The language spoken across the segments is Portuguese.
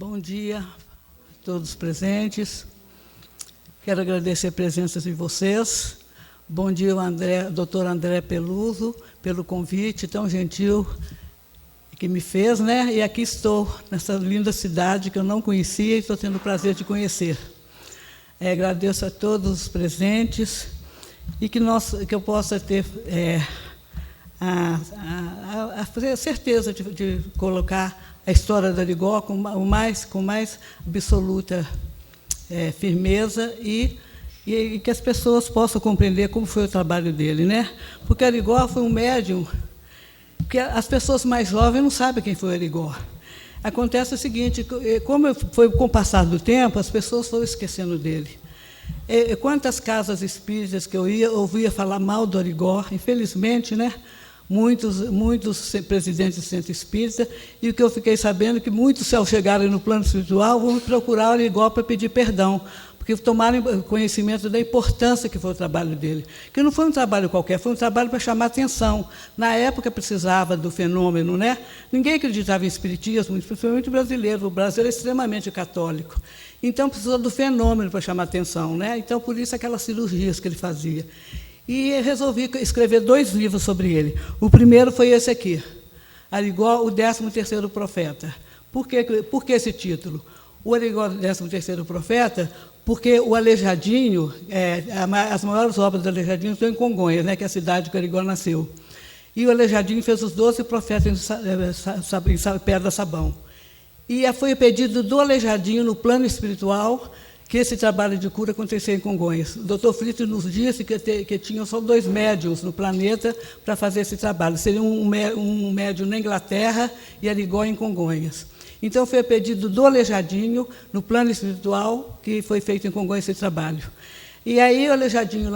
Bom dia a todos presentes. Quero agradecer a presença de vocês. Bom dia ao doutor André Peluso, pelo convite tão gentil que me fez, né? E aqui estou, nessa linda cidade que eu não conhecia e estou tendo o prazer de conhecer. Agradeço a todos os presentes e que eu possa ter a certeza de colocar a história da Arigó com mais absoluta firmeza e que as pessoas possam compreender como foi o trabalho dele, né? Porque Arigó foi um médium que as pessoas mais jovens não sabem quem foi Arigó. Acontece o seguinte, como foi com o passar do tempo, as pessoas foram esquecendo dele. Quantas casas espíritas que eu ouvia falar mal do Arigó, infelizmente, né? Muitos presidentes de centro espírita, e o que eu fiquei sabendo é que muitos, ao chegarem no plano espiritual, vão procurar o Arigó para pedir perdão, porque tomaram conhecimento da importância que foi o trabalho dele. Que não foi um trabalho qualquer, foi um trabalho para chamar atenção. Na época precisava do fenômeno, né? Ninguém acreditava em espiritismo, principalmente o brasileiro. O Brasil era extremamente católico. Então precisou do fenômeno para chamar atenção, né? Então, por isso, aquelas cirurgias que ele fazia. E resolvi escrever 2 livros sobre ele. O primeiro foi esse aqui, Arigó, o 13º Profeta. Por que esse título? O Arigó, o 13º Profeta, porque o Aleijadinho, as maiores obras do Aleijadinho estão em Congonhas, né, que é a cidade que o Arigó nasceu. E o Aleijadinho fez os 12 profetas em Pedra Sabão. E foi pedido do Aleijadinho, no plano espiritual, que esse trabalho de cura acontecia em Congonhas. O doutor Frito nos disse que tinham só 2 médiuns no planeta para fazer esse trabalho. Seria um médium na Inglaterra e Arigó em Congonhas. Então, foi a pedido do Aleijadinho, no plano espiritual, que foi feito em Congonhas esse trabalho. E aí o Aleijadinho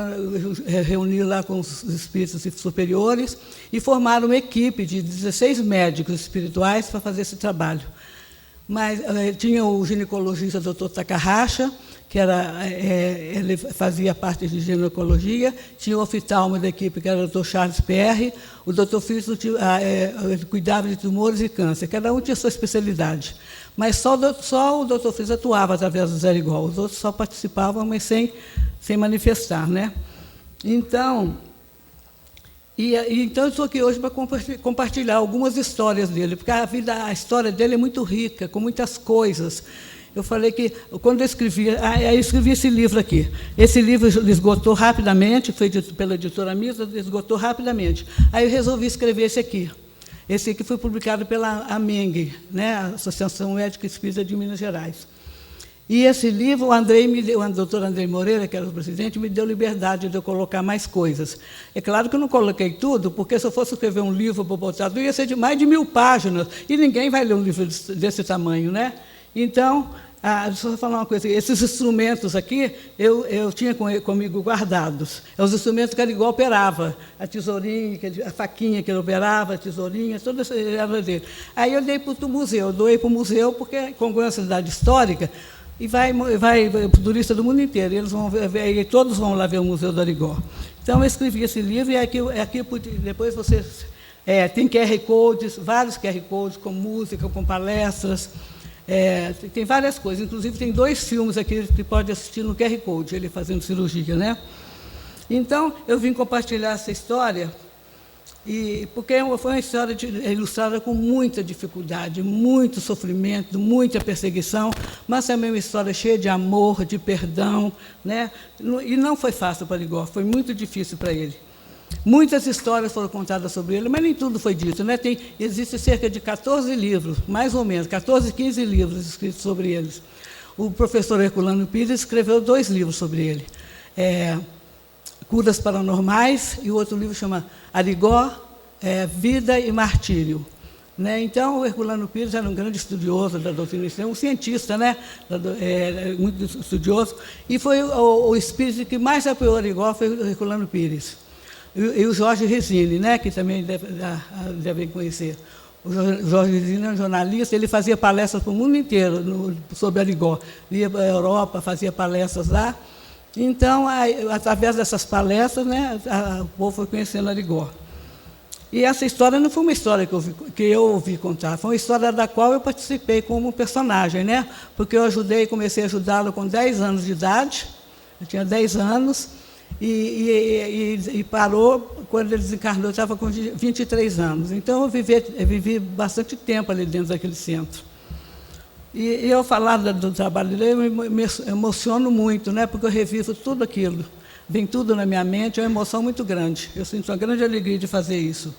reuniu lá com os espíritos superiores e formaram uma equipe de 16 médicos espirituais para fazer esse trabalho. Mas tinha o ginecologista Dr. Takahasha, que ele fazia parte de ginecologia, tinha o oftalmo da equipe, que era o Dr. Charles Perry, o Dr. Frito ele cuidava de tumores e câncer, cada um tinha sua especialidade. Mas só o Dr. Frito atuava através do Arigó, os outros só participavam, mas sem manifestar, né? Então, eu estou aqui hoje para compartilhar algumas histórias dele, porque a história dele é muito rica, com muitas coisas. Eu falei que, quando eu escrevi esse livro aqui. Esse livro esgotou rapidamente, foi dito pela editora Misa, esgotou rapidamente. Aí eu resolvi escrever esse aqui. Esse aqui foi publicado pela AMENG, né, a Associação Médica Espírita de Minas Gerais. E esse livro, o doutor Andrei Moreira, que era o presidente, me deu liberdade de eu colocar mais coisas. É claro que eu não coloquei tudo, porque se eu fosse escrever um livro para botar tudo, ia ser de mais de 1000 páginas, e ninguém vai ler um livro desse tamanho, né? Então, deixa eu falar uma coisa, esses instrumentos aqui, eu tinha comigo guardados. Os instrumentos que Arigó operava, a tesourinha, a faquinha que ele operava, a tesourinha, tudo isso era dele. Aí eu dei para o museu, doei para o museu, porque, como é uma cidade histórica, e vai turista do mundo inteiro, eles vão ver, todos vão lá ver o Museu do Arigó. Então, eu escrevi esse livro, e aqui depois vocês... tem QR Codes, vários QR Codes, com música, com palestras, tem várias coisas. Inclusive, tem 2 filmes aqui que pode assistir no QR Code, ele fazendo cirurgia, né? Então, eu vim compartilhar essa história, porque foi uma história ilustrada com muita dificuldade, muito sofrimento, muita perseguição, mas também uma história cheia de amor, de perdão, né? E não foi fácil para Arigó, foi muito difícil para ele. Muitas histórias foram contadas sobre ele, mas nem tudo foi dito, né? Existe cerca de 14 livros, mais ou menos, 14, 15 livros escritos sobre eles. O professor Herculano Pires escreveu 2 livros sobre ele. Curas Paranormais, e o outro livro chama Arigó, Vida e Martírio. Né? Então, o Herculano Pires era um grande estudioso da doutrina espírita, um cientista, né? Muito estudioso, e foi o espírito que mais apoiou Arigó, foi o Herculano Pires. E o Jorge Resine, né? Que também devem conhecer. O Jorge Resine é um jornalista, ele fazia palestras para o mundo inteiro sobre Arigó. Ia para a Europa, fazia palestras lá. Então, através dessas palestras, né, o povo foi conhecendo Arigó. E essa história não foi uma história que eu ouvi contar, foi uma história da qual eu participei como personagem, né? Porque eu comecei a ajudá-lo com 10 anos de idade, eu tinha 10 anos, e parou quando ele desencarnou, eu estava com 23 anos. Então, eu vivi bastante tempo ali dentro daquele centro. E eu falar do trabalho dele, eu me emociono muito, né? Porque eu revivo tudo aquilo. Vem tudo na minha mente, é uma emoção muito grande. Eu sinto uma grande alegria de fazer isso.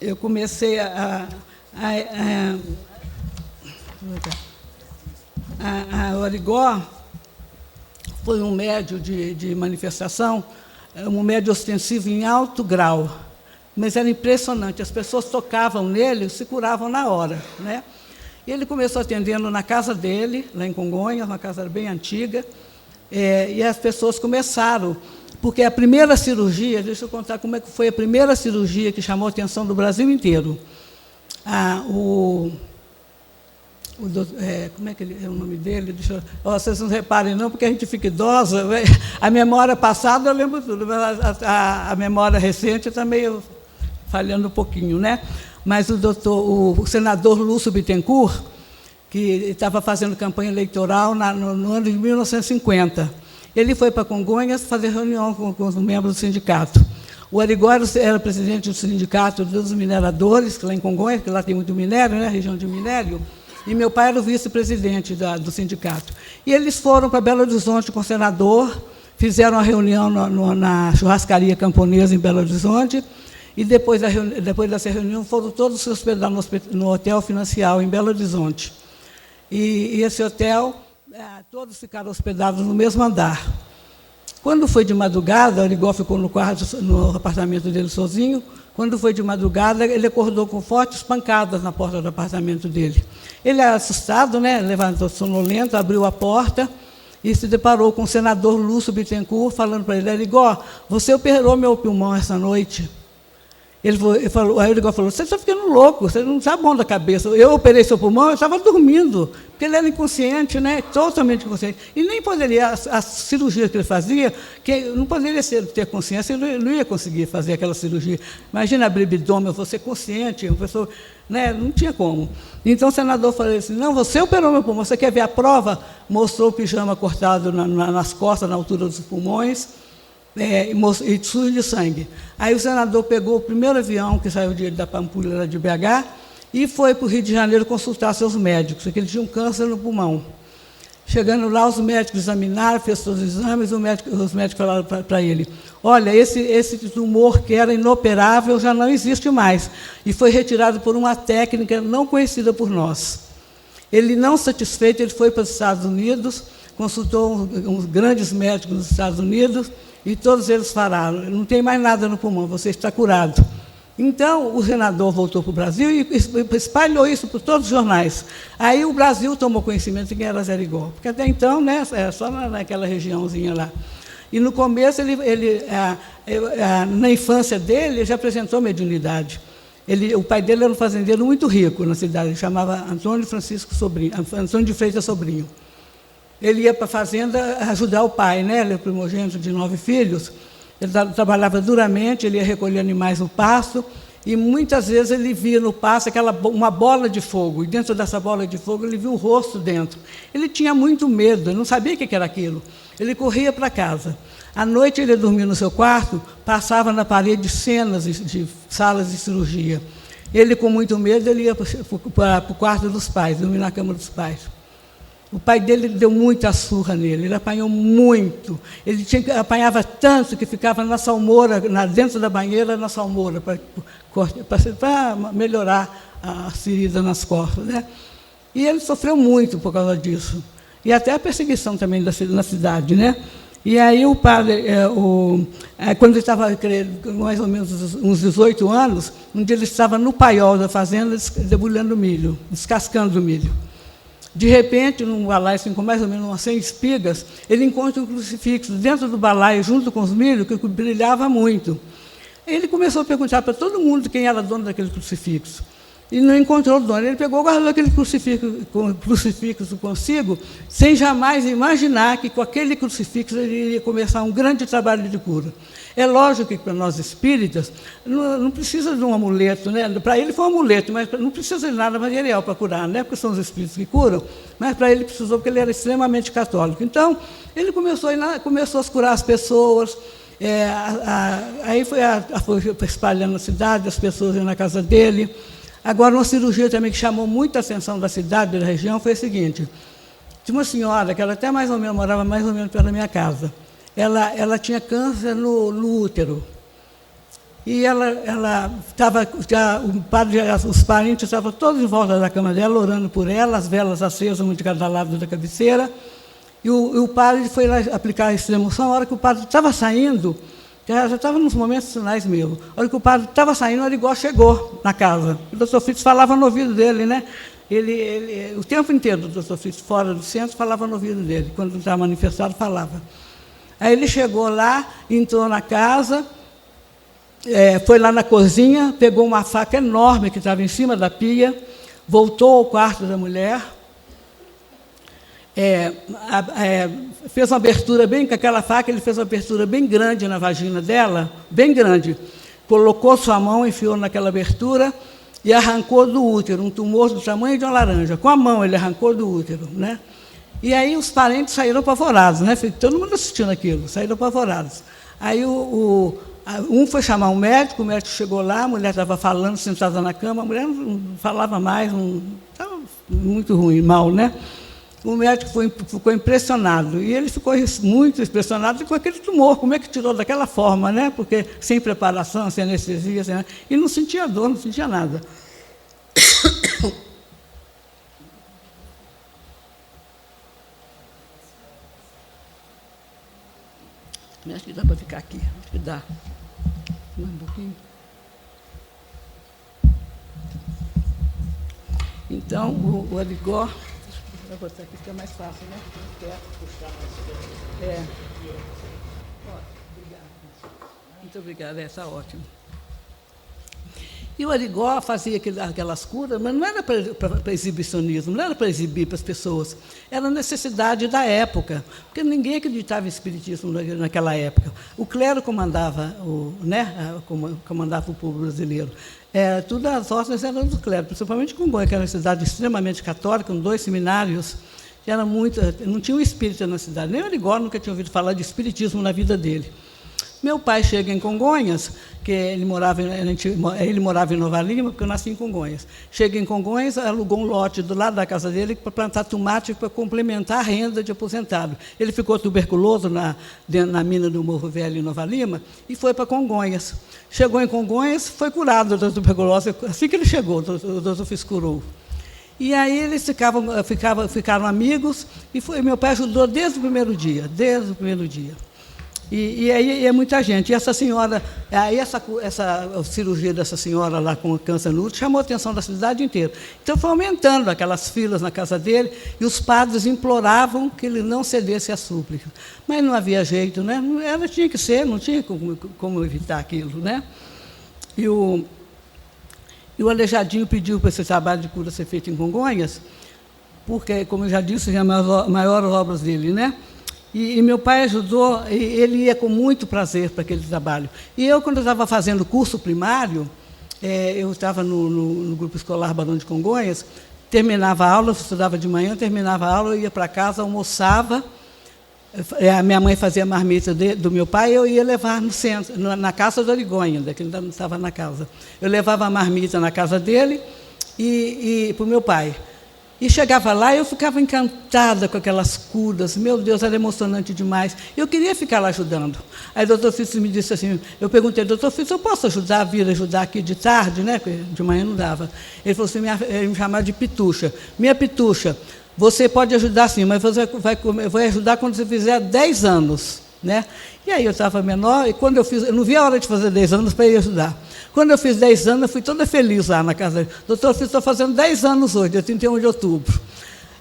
Eu comecei o Arigó foi um médio de manifestação, um médio ostensivo em alto grau, mas era impressionante, as pessoas tocavam nele, se curavam na hora, né? E ele começou atendendo na casa dele, lá em Congonhas, uma casa bem antiga, e as pessoas começaram, porque a primeira cirurgia, deixa eu contar como é que foi a primeira cirurgia que chamou a atenção do Brasil inteiro. Como é que é o nome dele? Vocês não reparem não, porque a gente fica idosa. A memória passada eu lembro tudo, mas a memória recente está meio falhando um pouquinho, né? Mas o senador Lúcio Bittencourt, que estava fazendo campanha eleitoral no ano de 1950, ele foi para Congonhas fazer reunião com os membros do sindicato. O Arigó era presidente do sindicato dos mineradores, lá em Congonhas, que lá tem muito minério, né, região de minério, e meu pai era o vice-presidente do sindicato. E eles foram para Belo Horizonte com o senador, fizeram uma reunião na churrascaria camponesa em Belo Horizonte, e depois dessa reunião foram todos se hospedar no Hotel Financial, em Belo Horizonte. E esse hotel, todos ficaram hospedados no mesmo andar. Quando foi de madrugada, o Arigó ficou no apartamento dele sozinho. Quando foi de madrugada, ele acordou com fortes pancadas na porta do apartamento dele. Ele era assustado, né? Levantou sonolento, abriu a porta e se deparou com o senador Lúcio Bittencourt, falando para ele: Arigó, você operou meu pulmão essa noite. Aí o Arigó falou: você está ficando louco, você não está bom da cabeça. Eu operei seu pulmão, eu estava dormindo, porque ele era inconsciente, né? Totalmente inconsciente. E nem poderia, a cirurgia que ele fazia, que não poderia ter consciência, ele não ia conseguir fazer aquela cirurgia. Imagina abrir abdômen, você consciente, uma pessoa, né? Não tinha como. Então o senador falou assim: não, você operou meu pulmão, você quer ver a prova? Mostrou o pijama cortado nas costas, na altura dos pulmões, e sujo de sangue. Aí o senador pegou o primeiro avião que saiu da Pampulha, de BH, e foi para o Rio de Janeiro consultar seus médicos, porque ele tinha um câncer no pulmão. Chegando lá, os médicos examinaram, fez todos os exames, os médicos falaram para ele: olha, esse tumor que era inoperável já não existe mais, e foi retirado por uma técnica não conhecida por nós. Ele, não satisfeito, ele foi para os Estados Unidos, consultou uns grandes médicos nos Estados Unidos, e todos eles falaram: não tem mais nada no pulmão, você está curado. Então, o senador voltou para o Brasil e espalhou isso por todos os jornais. Aí o Brasil tomou conhecimento de quem era Zé Arigó, porque até então, né, era só naquela regiãozinha lá. E no começo, na infância dele, ele já apresentou mediunidade. O pai dele era um fazendeiro muito rico na cidade, ele chamava Antônio de Freitas Sobrinho. Ele ia para a fazenda ajudar o pai, né? Ele é primogênito de 9 filhos. Ele trabalhava duramente, ele ia recolher animais no pasto, e muitas vezes ele via no pasto uma bola de fogo, e dentro dessa bola de fogo ele via um rosto dentro. Ele tinha muito medo, ele não sabia o que era aquilo. Ele corria para casa. À noite ele dormia no seu quarto, passava na parede cenas de salas de cirurgia. Ele, com muito medo, ele ia para o quarto dos pais, dormir na cama dos pais. O pai dele deu muita surra nele, ele apanhou muito. Ele apanhava tanto que ficava na salmoura, dentro da banheira, na salmoura, para melhorar a ferida nas costas, né? E ele sofreu muito por causa disso. E até a perseguição também na cidade, né? E aí o padre, quando ele estava mais ou menos uns 18 anos, um dia ele estava no paiol da fazenda, debulhando milho, descascando o milho. De repente, num balaio assim, com mais ou menos umas 100 espigas, ele encontra um crucifixo dentro do balaio, junto com os milhos, que brilhava muito. Ele começou a perguntar para todo mundo quem era dono daquele crucifixo. E não encontrou o dono. Ele pegou e guardou aquele crucifixo consigo, sem jamais imaginar que com aquele crucifixo ele iria começar um grande trabalho de cura. É lógico que, para nós espíritas, não precisa de um amuleto, né? Para ele foi um amuleto, mas não precisa de nada material para curar, né? Porque são os espíritos que curam, mas para ele precisou, porque ele era extremamente católico. Então, ele começou a curar as pessoas, aí foi espalhando na cidade, as pessoas iam na casa dele. Agora, uma cirurgia também que chamou muita atenção da cidade, da região, foi a seguinte: tinha uma senhora que ela até mais ou menos morava mais ou menos pela minha casa. Ela tinha câncer no útero. E ela estava, os parentes estavam todos em volta da cama dela, orando por ela, as velas acesas, um de cada lado da cabeceira. E o padre foi lá aplicar a extremoção. A hora que o padre estava saindo, já estava nos momentos finais mesmo, a hora que o padre estava saindo, o Arigó chegou na casa. O doutor Fritz falava no ouvido dele, né? Ele, o tempo inteiro, o doutor Fritz, fora do centro, falava no ouvido dele. Quando estava manifestado, falava. Aí ele chegou lá, entrou na casa, foi lá na cozinha, pegou uma faca enorme que estava em cima da pia, voltou ao quarto da mulher, fez uma abertura bem, com aquela faca, ele fez uma abertura bem grande na vagina dela, bem grande, colocou sua mão, enfiou naquela abertura e arrancou do útero um tumor do tamanho de uma laranja. Com a mão ele arrancou do útero, né? E aí os parentes saíram apavorados, né? Todo mundo assistindo aquilo, saíram apavorados. Aí um foi chamar um médico, o médico chegou lá, a mulher estava falando, sentada na cama, a mulher não falava mais, estava muito ruim, mal, né? O médico ficou impressionado, e ele ficou muito impressionado com aquele tumor, como é que tirou daquela forma, né? Porque sem preparação, sem anestesia, e não sentia dor, não sentia nada. Acho que dá para ficar aqui, acho que dá. Mais um pouquinho. Então, o Arigó, vou botar aqui, fica mais fácil, né? Muito obrigada, está ótimo. E o Arigó fazia aquelas curas, mas não era para exibicionismo, não era para exibir para as pessoas, era necessidade da época, porque ninguém acreditava em espiritismo naquela época. O clero comandava comandava o povo brasileiro. Tudo as ordens eram do clero, principalmente Congonhas, que era uma cidade extremamente católica, com 2 seminários, que era não tinha um espírita na cidade. Nem o Arigó nunca tinha ouvido falar de espiritismo na vida dele. Meu pai chega em Congonhas, que ele morava em Nova Lima, porque eu nasci em Congonhas. Chega em Congonhas, alugou um lote do lado da casa dele para plantar tomate para complementar a renda de aposentado. Ele ficou tuberculoso na mina do Morro Velho, em Nova Lima, e foi para Congonhas. Chegou em Congonhas, foi curado da tuberculose. Assim que ele chegou, o doutor Fritz curou. E aí eles ficaram amigos, e meu pai ajudou desde o primeiro dia. E aí é muita gente. E essa senhora, aí essa cirurgia dessa senhora lá com câncer no útero chamou a atenção da cidade inteira. Então foi aumentando aquelas filas na casa dele, e os padres imploravam que ele não cedesse às súplicas. Mas não havia jeito, né? Ela tinha que ser, não tinha como evitar aquilo, né? E o Aleijadinho pediu para esse trabalho de cura ser feito em Congonhas, porque, como eu já disse, é a maior obra dele, né? E meu pai ajudou, e ele ia com muito prazer para aquele trabalho. E eu, quando eu estava fazendo o curso primário, eu estava no grupo escolar Barão de Congonhas, terminava a aula, eu estudava de manhã, terminava a aula, eu ia para casa, almoçava, a minha mãe fazia a marmita do meu pai, eu ia levar no centro, na casa do Arigó ainda, que ele ainda não estava na casa. Eu levava a marmita na casa dele e para o meu pai. E chegava lá e eu ficava encantada com aquelas curas. Meu Deus, era emocionante demais. Eu queria ficar lá ajudando. Aí o doutor Fritz me disse assim, eu perguntei, doutor Fritz, eu posso vir ajudar aqui de tarde, né? Porque de manhã não dava. Ele falou assim, ele me chamava de Pitucha. Minha Pitucha, você pode ajudar sim, mas você vai ajudar quando você fizer 10 anos. Né? E aí eu estava menor, e quando eu não vi a hora de fazer 10 anos para ir ajudar. Quando eu fiz 10 anos, eu fui toda feliz lá na casa dele. Doutor, eu estou fazendo 10 anos hoje, dia 31 de outubro.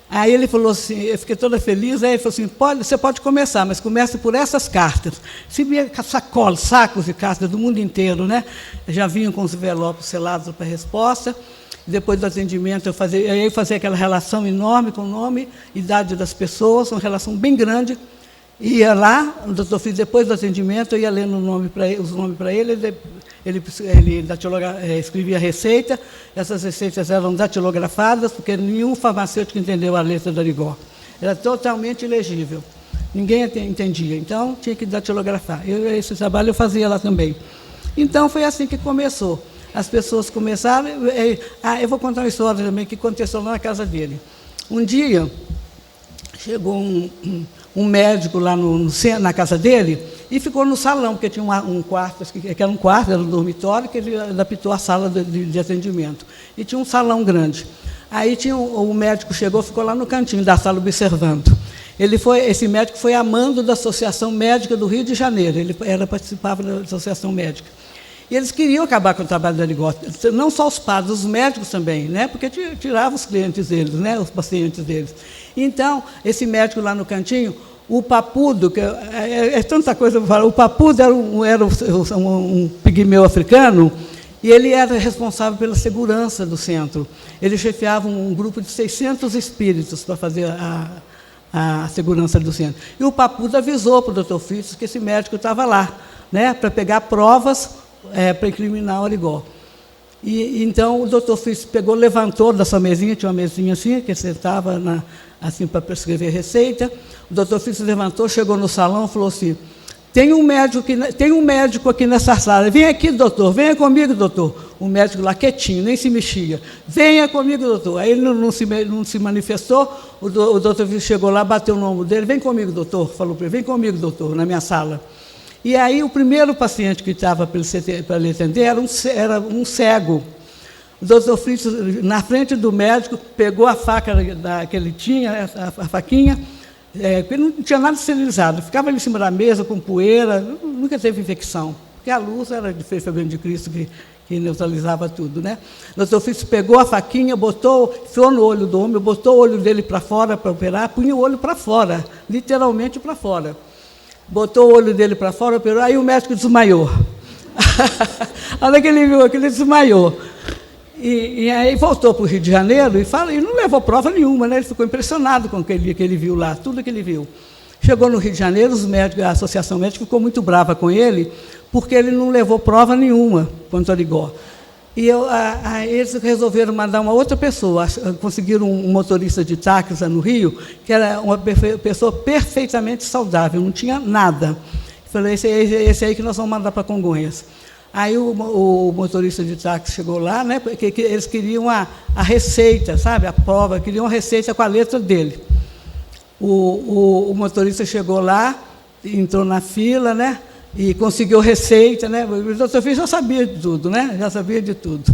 Aí ele falou assim, eu fiquei toda feliz, aí ele falou assim, você pode começar, mas comece por essas cartas. Se vinha sacolas, sacos de cartas do mundo inteiro, né? Já vinham com os envelopes selados para resposta. Depois do atendimento, eu fazia aquela relação enorme com o nome, idade das pessoas, uma relação bem grande. Ia lá, o doutor Fitz, depois do atendimento, eu ia lendo os nomes para ele, ele escrevia a receita, essas receitas eram datilografadas, porque nenhum farmacêutico entendeu a letra do Arigó. Era totalmente ilegível. Ninguém entendia, então tinha que datilografar. Esse trabalho eu fazia lá também. Então, foi assim que começou. As pessoas começaram... eu vou contar uma história também que aconteceu lá na casa dele. Um dia, chegou um médico lá na casa dele e ficou no salão, porque tinha um quarto, que era um quarto, era um dormitório, que ele adaptou a sala de atendimento. E tinha um salão grande. Aí o médico chegou, ficou lá no cantinho da sala observando. Esse médico foi amando da Associação Médica do Rio de Janeiro, ele participava da Associação Médica. E eles queriam acabar com o trabalho do Arigó, não só os padres, os médicos também, né? Porque tiravam os clientes deles, né? Os pacientes deles. Então, esse médico lá no cantinho, o Papudo, que é tanta coisa para falar, o Papudo era um pigmeu africano, e ele era responsável pela segurança do centro. Ele chefiava um grupo de 600 espíritos para fazer a segurança do centro. E o Papudo avisou para o doutor Fitz que esse médico estava lá, né, para pegar provas para incriminar o Arigó. E então o doutor Fitz levantou da sua mesinha, tinha uma mesinha assim, que sentava assim para prescrever receita. O doutor Fitz levantou, chegou no salão e falou assim: tem um médico aqui nessa sala, vem aqui, doutor, venha comigo, doutor. O médico lá quietinho, nem se mexia. Venha comigo, doutor. Aí ele não se manifestou, o doutor chegou lá, bateu no ombro dele, vem comigo, doutor, falou para ele, vem comigo, doutor, na minha sala. E aí o primeiro paciente que estava para ele atender era um cego. O doutor Fritz, na frente do médico, pegou a faca que ele tinha, a faquinha, porque não tinha nada esterilizado, ficava ali em cima da mesa com poeira, nunca teve infecção, porque a luz era de Fevereiro de Cristo que neutralizava tudo, né? O doutor Fitz pegou a faquinha, enfiou no olho do homem, botou o olho dele para fora para operar, punha o olho para fora, literalmente para fora. Botou o olho dele para fora, operou, aí o médico desmaiou. A hora que ele viu aquilo, ele desmaiou. E aí voltou para o Rio de Janeiro e não levou prova nenhuma, né? Ele ficou impressionado com o que ele viu lá, tudo que ele viu. Chegou no Rio de Janeiro, a Associação Médica ficou muito brava com ele, porque ele não levou prova nenhuma contra o Arigó. E eles resolveram mandar uma outra pessoa, conseguiram um motorista de táxi no Rio, que era uma pessoa perfeitamente saudável, não tinha nada. Falei, esse aí que nós vamos mandar para Congonhas. Aí o motorista de táxi chegou lá, né, porque eles queriam a receita, sabe, a prova, queriam a receita com a letra dele. O motorista chegou lá, entrou na fila, né, e conseguiu receita, né? O doutor Fitz já sabia de tudo, né? Já sabia de tudo.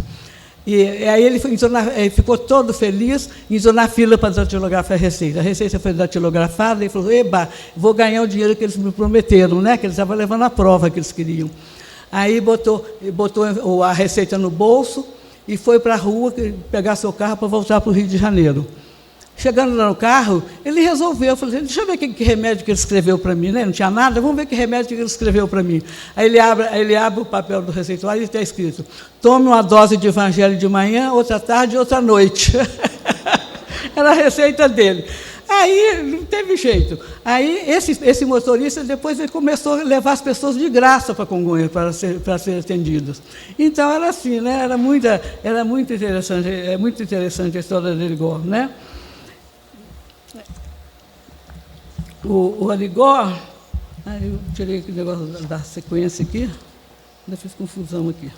E aí ele ficou todo feliz, entrou na fila para datilografar a receita. A receita foi datilografada e falou: eba, vou ganhar o dinheiro que eles me prometeram, né? Que eles estavam levando a prova que eles queriam. Aí botou a receita no bolso e foi para a rua pegar seu carro para voltar para o Rio de Janeiro. Chegando lá no carro, ele resolveu, falou assim, deixa eu ver que remédio que ele escreveu para mim, né? Não tinha nada, vamos ver que remédio que ele escreveu para mim. Aí ele abre o papel do receituário e está escrito: tome uma dose de evangelho de manhã, outra tarde e outra noite. Era a receita dele. Aí não teve jeito. Aí esse motorista, depois ele começou a levar as pessoas de graça para Congonhas para ser atendidos. Então era assim, né? Era muito interessante, é muito interessante a história do Arigó, né? O Arigó, eu tirei aquele negócio da sequência aqui, ainda fiz confusão aqui.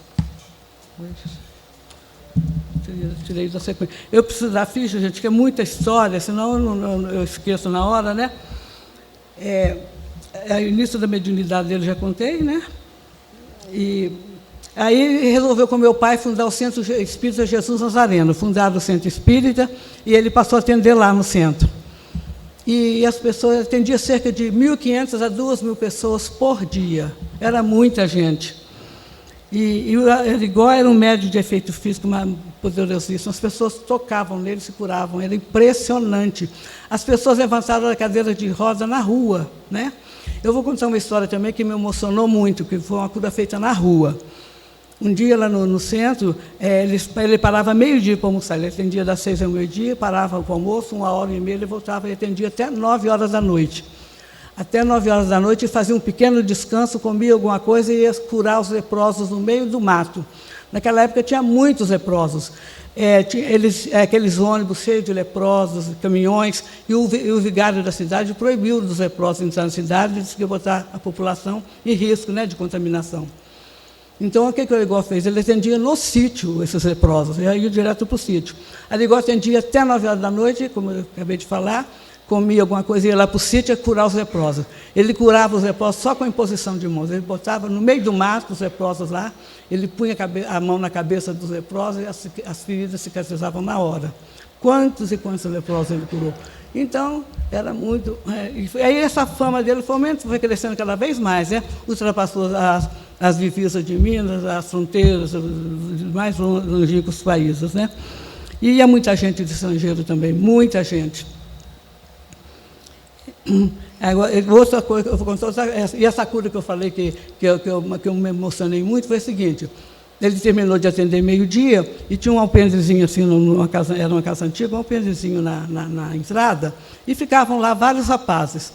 Tirei da sequência. Eu preciso da ficha, gente, que é muita história, senão eu esqueço na hora, né? O início da mediunidade dele já contei, né? E aí ele resolveu com meu pai fundar o Centro Espírita Jesus Nazareno, fundado o Centro Espírita, e ele passou a atender lá no centro. E as pessoas atendiam cerca de 1.500 a 2.000 pessoas por dia. Era muita gente. E o Arigó era um médium de efeito físico poderosíssimo. As pessoas tocavam nele, se curavam. Era impressionante. As pessoas levantaram da cadeira de roda na rua, né? Eu vou contar uma história também que me emocionou muito, que foi uma cura feita na rua. Um dia, lá no centro, ele parava meio-dia para almoçar. Ele atendia das 6 ao meio-dia, parava para o almoço, 1h30, ele voltava e atendia até 9 horas da noite. até 9 horas da noite, e fazia um pequeno descanso, comia alguma coisa e ia curar os leprosos no meio do mato. Naquela época tinha muitos leprosos. Aqueles ônibus cheios de leprosos, caminhões, e o vigário da cidade proibiu dos leprosos entrar na cidade, disse que ia botar a população em risco, né, de contaminação. Então, o que o Arigó fez? Ele atendia no sítio esses leprosos, e aí ia direto para o sítio. Arigó atendia até 9 horas da noite, como eu acabei de falar, comia alguma coisa e ia lá para o sítio a curar os leprosos. Ele curava os leprosos só com a imposição de mãos. Ele botava no meio do mato os leprosos lá, ele punha a mão na cabeça dos leprosos e as feridas cicatrizavam na hora. Quantos e quantos leprosos ele curou? Então, era muito... aí essa fama dele foi crescendo cada vez mais, né? Ultrapassou as divisas de Minas, as fronteiras, os mais longínquos países, né? E ia muita gente de estrangeiro também, muita gente. Agora, outra coisa que eu vou contar, e essa cura que eu falei que eu me emocionei muito, foi o seguinte: ele terminou de atender meio-dia e tinha um alpendezinho assim, era uma casa antiga, um alpendezinho na entrada, e ficavam lá vários rapazes.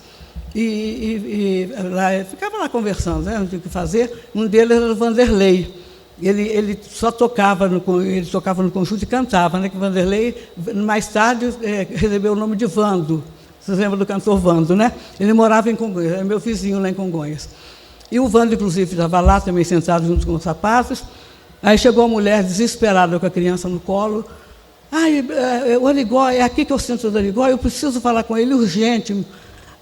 Ficavam lá conversando, né, não tinha o que fazer. Um deles era o Vanderlei. Ele só tocava no conjunto e cantava, né, que Vanderlei, mais tarde, recebeu o nome de Vando. Vocês lembram do cantor Vando, né? Ele morava em Congonhas, era meu vizinho lá em Congonhas. E o Vando, inclusive, estava lá também sentado junto com os rapazes. Aí chegou a mulher desesperada com a criança no colo. O Arigó, é aqui que é o centro do Arigó, eu preciso falar com ele urgente.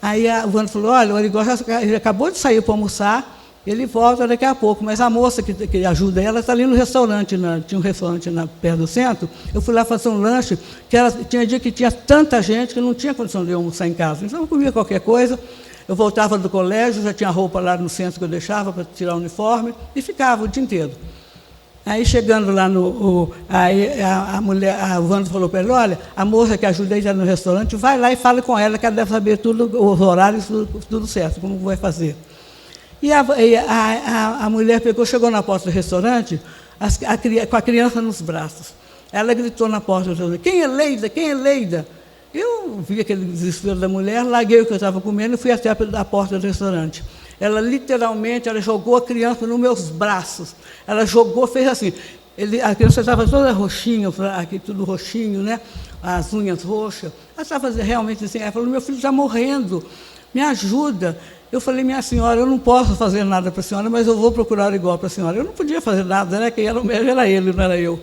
Aí o Vando falou: olha, o Arigó ele acabou de sair para almoçar, ele volta daqui a pouco, mas a moça que ajuda ela está ali no restaurante, tinha um restaurante perto do centro. Eu fui lá fazer um lanche, tinha dia que tinha tanta gente que não tinha condição de eu almoçar em casa. Então eu comia qualquer coisa, eu voltava do colégio, já tinha roupa lá no centro que eu deixava para tirar o uniforme, e ficava o dia inteiro. Aí, chegando lá o Vando falou para ele: olha, a moça que ajuda ele no restaurante, vai lá e fala com ela, que ela deve saber tudo, os horários, tudo certo, como vai fazer. E a mulher chegou na porta do restaurante com a criança nos braços. Ela gritou na porta do restaurante: quem é Leida? Quem é Leida? Eu vi aquele desespero da mulher, larguei o que eu estava comendo e fui até a porta do restaurante. Ela literalmente jogou a criança nos meus braços. Ela jogou, fez assim. A criança estava toda roxinha, aqui tudo roxinho, né? As unhas roxas. Ela estava realmente assim. Ela falou: meu filho está morrendo, me ajuda. Eu falei: minha senhora, eu não posso fazer nada para a senhora, mas eu vou procurar o Arigó para a senhora. Eu não podia fazer nada, né? Quem era o médico era ele, não era eu.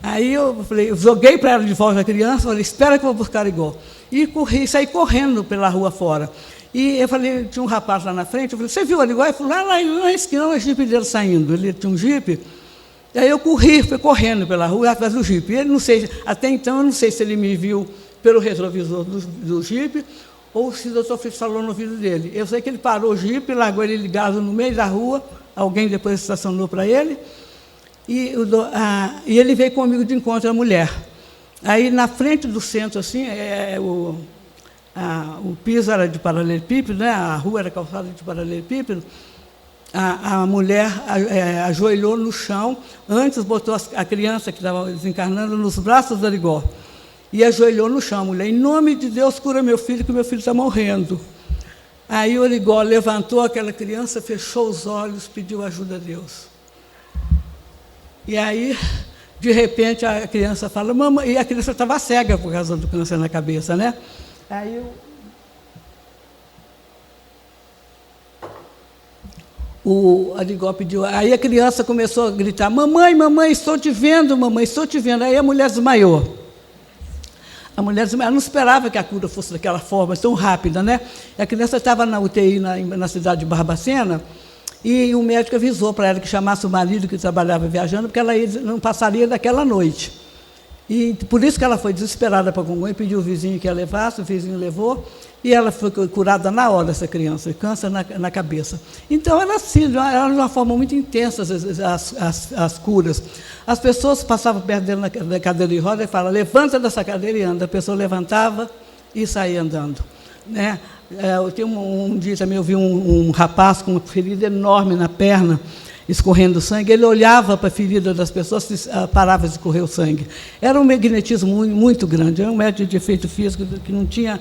Aí eu joguei para ela de volta a criança, falei: espera que eu vou buscar o Arigó. E saí correndo pela rua fora. E eu falei, tinha um rapaz lá na frente, eu falei: você viu o Arigó? Ele falou: lá na esquina, o jipe dele saindo. Ele tinha um jipe. E aí eu fui correndo pela rua atrás do jipe. Ele, não sei, até então eu não sei se ele me viu pelo retrovisor do jipe, ou se o doutor Fritz falou no ouvido dele. Eu sei que ele parou o jipe, largou ele ligado no meio da rua, alguém depois estacionou para ele, e ele veio comigo de encontro à mulher. Aí, na frente do centro, assim, o piso era de paralelepípedo, né? A rua era calçada de paralelepípedo. A mulher ajoelhou no chão, antes botou a criança que estava desencarnando nos braços do Arigó, e ajoelhou no chão. A mulher: em nome de Deus, cura meu filho, que meu filho está morrendo. Aí o Arigó levantou aquela criança, fechou os olhos, pediu ajuda a Deus. E aí, de repente, a criança fala: mamãe, e a criança estava cega por causa do câncer na cabeça, né? Aí o Arigó pediu, aí a criança começou a gritar: mamãe, mamãe, estou te vendo, mamãe, estou te vendo. Aí a mulher desmaiou. A mulher desmaiou, não esperava que a cura fosse daquela forma, tão rápida, né? A criança estava na UTI na cidade de Barbacena, e o médico avisou para ela que chamasse o marido que trabalhava viajando, porque ela não passaria daquela noite. E por isso que ela foi desesperada para Congonhas, pediu o vizinho que a levasse, o vizinho levou, e ela foi curada na hora, essa criança, câncer na cabeça. Então, era assim, era de uma forma muito intensa as curas. As pessoas passavam perto dele na cadeira de roda e falavam: levanta dessa cadeira e anda. A pessoa levantava e saía andando, né? Eu tenho um dia também, eu vi um rapaz com uma ferida enorme na perna, escorrendo sangue. Ele olhava para a ferida das pessoas, parava de escorrer o sangue. Era um magnetismo muito grande, era um médico de efeito físico que não tinha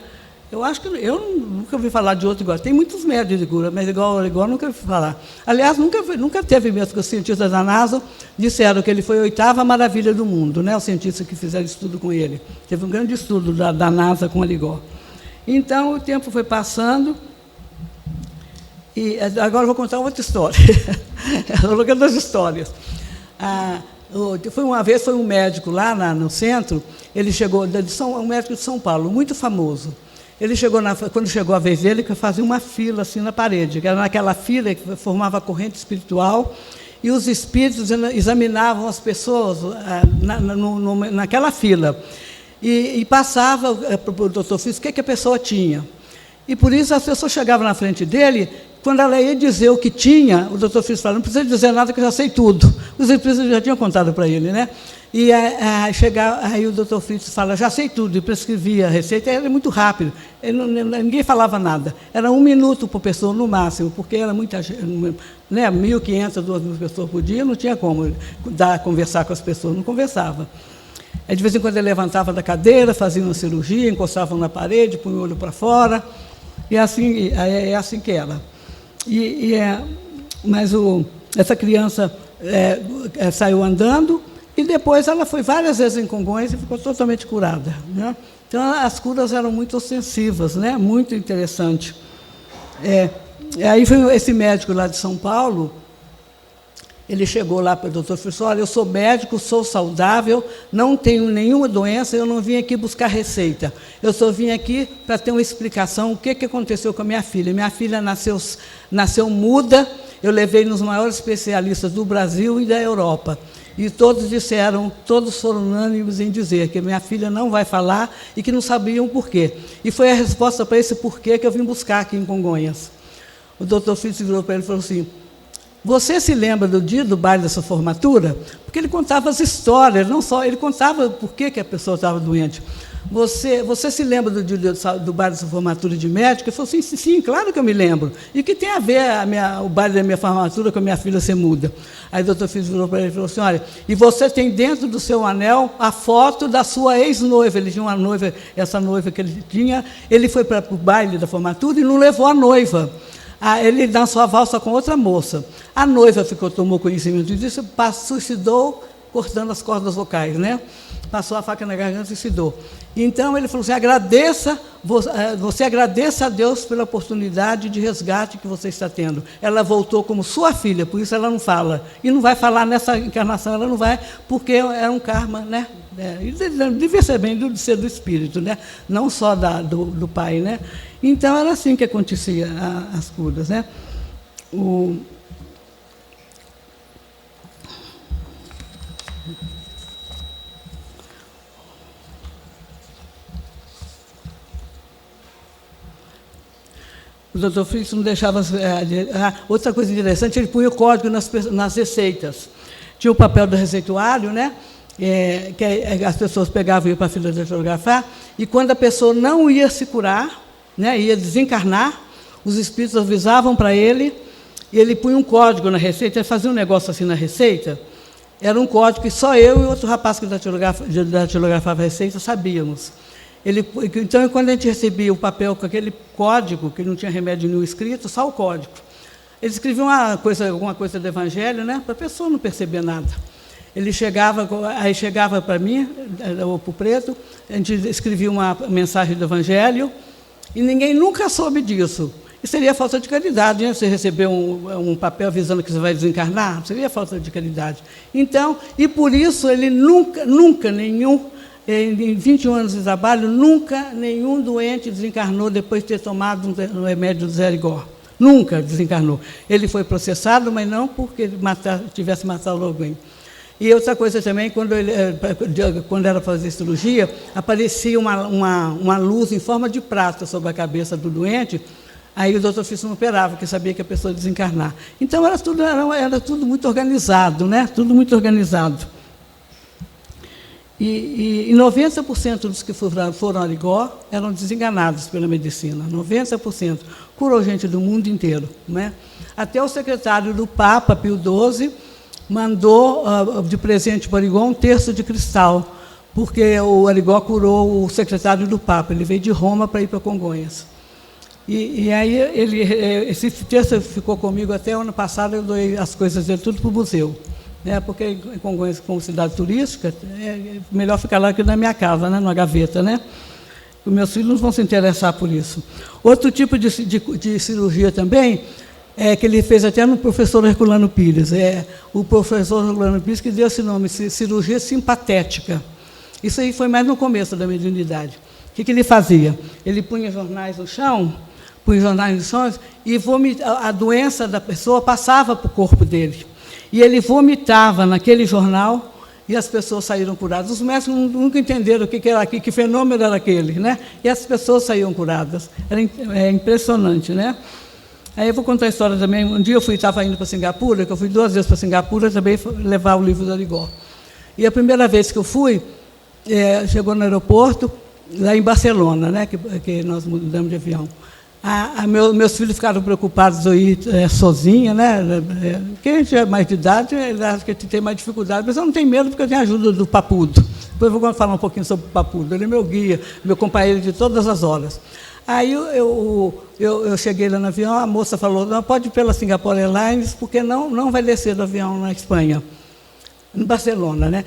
Eu acho que eu nunca ouvi falar de outro igual. Tem muitos médios de cura, mas igual nunca ouvi falar. Aliás, nunca teve mesmo que os cientistas da NASA disseram que ele foi a 8ª maravilha do mundo, né? Os cientistas que fizeram estudo com ele. Teve um grande estudo da NASA com o Aligó. Então, o tempo foi passando, e agora eu vou contar outra história. Eu vou contar 2 histórias. Uma vez foi um médico lá no centro, ele chegou, um médico de São Paulo, muito famoso. Ele chegou, quando chegou a vez dele, que fazia uma fila assim na parede, que era naquela fila que formava a corrente espiritual, e os espíritos examinavam as pessoas naquela fila. E passava para o doutor Físio o que a pessoa tinha. E por isso as pessoas chegavam na frente dele, quando ela ia dizer o que tinha, o doutor Físio falava, não precisa dizer nada que eu já sei tudo. Os espíritos já tinham contado para ele, né? E aí o doutor Fritz fala, já sei tudo, e prescrevia a receita, era muito rápido, ninguém falava nada, era 1 minuto por pessoa no máximo, porque era muita gente, né, 1.500, 2.000 pessoas por dia, não tinha como conversar com as pessoas, não conversava. Aí, de vez em quando ele levantava da cadeira, fazia uma cirurgia, encostavam na parede, punha o olho para fora, e assim, é assim que era. Mas essa criança saiu andando, e depois ela foi várias vezes em Congonhas e ficou totalmente curada, né? Então, as curas eram muito ostensivas, né? Muito interessante. Aí foi esse médico lá de São Paulo, ele chegou lá para o doutor e falou assim, olha, eu sou médico, sou saudável, não tenho nenhuma doença, eu não vim aqui buscar receita. Eu só vim aqui para ter uma explicação, o que aconteceu com a minha filha. Minha filha nasceu muda, eu levei nos maiores especialistas do Brasil e da Europa. E todos foram unânimes em dizer que minha filha não vai falar e que não sabiam o porquê. E foi a resposta para esse porquê que eu vim buscar aqui em Congonhas. O doutor Fritz virou para ele e falou assim, você se lembra do dia do baile da sua formatura? Porque ele contava as histórias, não só, ele contava por que a pessoa estava doente. Você se lembra do dia do baile da sua formatura de médico? Ele falou assim, sim, claro que eu me lembro. E o que tem a ver o baile da minha formatura com a minha filha ser muda? Aí o doutor Fritz virou para ele e falou assim, olha, e você tem dentro do seu anel a foto da sua ex-noiva. Ele tinha uma noiva, essa noiva que ele tinha, ele foi para o baile da formatura e não levou a noiva. Ele dançou a valsa com outra moça. A noiva tomou conhecimento disso, suicidou cortando as cordas vocais, né? Passou a faca na garganta e suicidou. Então, ele falou assim, você agradeça a Deus pela oportunidade de resgate que você está tendo. Ela voltou como sua filha, por isso ela não fala. E não vai falar nessa encarnação, ela não vai, porque é um karma, né? Devia ser bem de ser do espírito, né? Não só do pai, né? Então, era assim que acontecia as curas, né? O doutor Fritz não deixava... outra coisa interessante, ele punha o código nas receitas. Tinha o papel do receituário, né? Que as pessoas pegavam e iam para a fila de datilografar, e quando a pessoa não ia se curar, né, ia desencarnar, os espíritos avisavam para ele, e ele punha um código na receita, ele fazia um negócio assim na receita, era um código que só eu e outro rapaz que datilografava a receita sabíamos. Então, quando a gente recebia o papel com aquele código, que não tinha remédio nenhum escrito, só o código. Ele escrevia alguma coisa do Evangelho, né, para a pessoa não perceber nada. Ele chegava para mim, ou para o preto, a gente escrevia uma mensagem do Evangelho, e ninguém nunca soube disso. E seria falta de caridade, né? Você receber um papel avisando que você vai desencarnar, seria falta de caridade. Então, e por isso, ele nunca nenhum... Em 21 anos de trabalho, nunca nenhum doente desencarnou depois de ter tomado um remédio do Zé Igor. Nunca desencarnou. Ele foi processado, mas não porque tivesse matado alguém. E outra coisa também, quando era para fazer cirurgia, aparecia uma luz em forma de prata sobre a cabeça do doente, aí o doutor Fritz não operava, porque sabia que a pessoa ia desencarnar. Então, era tudo muito organizado, né? Tudo muito organizado. E 90% dos que foram a Aligó eram desenganados pela medicina, 90%. Curou gente do mundo inteiro, né? Até o secretário do Papa, Pio XII, mandou de presente para Aligó um terço de cristal, porque o Arigó curou o secretário do Papa. Ele veio de Roma para ir para Congonhas. E aí esse texto ficou comigo até o ano passado. Eu doei as coisas dele tudo para o museu, né? Porque em Congonhas, como cidade turística, é melhor ficar lá que na minha casa, né? Numa gaveta, né? Os meus filhos não vão se interessar por isso. Outro tipo de cirurgia também é que ele fez até no professor Herculano Pires. É o professor Herculano Pires que deu esse nome, cirurgia simpatética. Isso aí foi mais no começo da mediunidade. O que ele fazia? Ele punha jornais no chão, e a doença da pessoa passava para o corpo dele. E ele vomitava naquele jornal e as pessoas saíram curadas. Os médicos nunca entenderam o que era aquilo, que fenômeno era aquele, né? E as pessoas saíam curadas. Era impressionante, né? Aí eu vou contar a história também. Um dia eu estava indo para Singapura, que eu fui 2 vezes para Singapura também levar o livro do Arigó. E a primeira vez que eu fui, chegou no aeroporto, lá em Barcelona, né? Que nós mudamos de avião. Meus filhos ficaram preocupados de eu ir sozinha, né? Quem é mais de idade, acho que tem mais dificuldade, mas eu não tenho medo porque eu tenho a ajuda do Papudo. Depois eu vou falar um pouquinho sobre o Papudo. Ele é meu guia, meu companheiro de todas as horas. Aí eu cheguei lá no avião, a moça falou, não, pode ir pela Singapore Airlines, porque não vai descer do avião na Espanha, em Barcelona, né?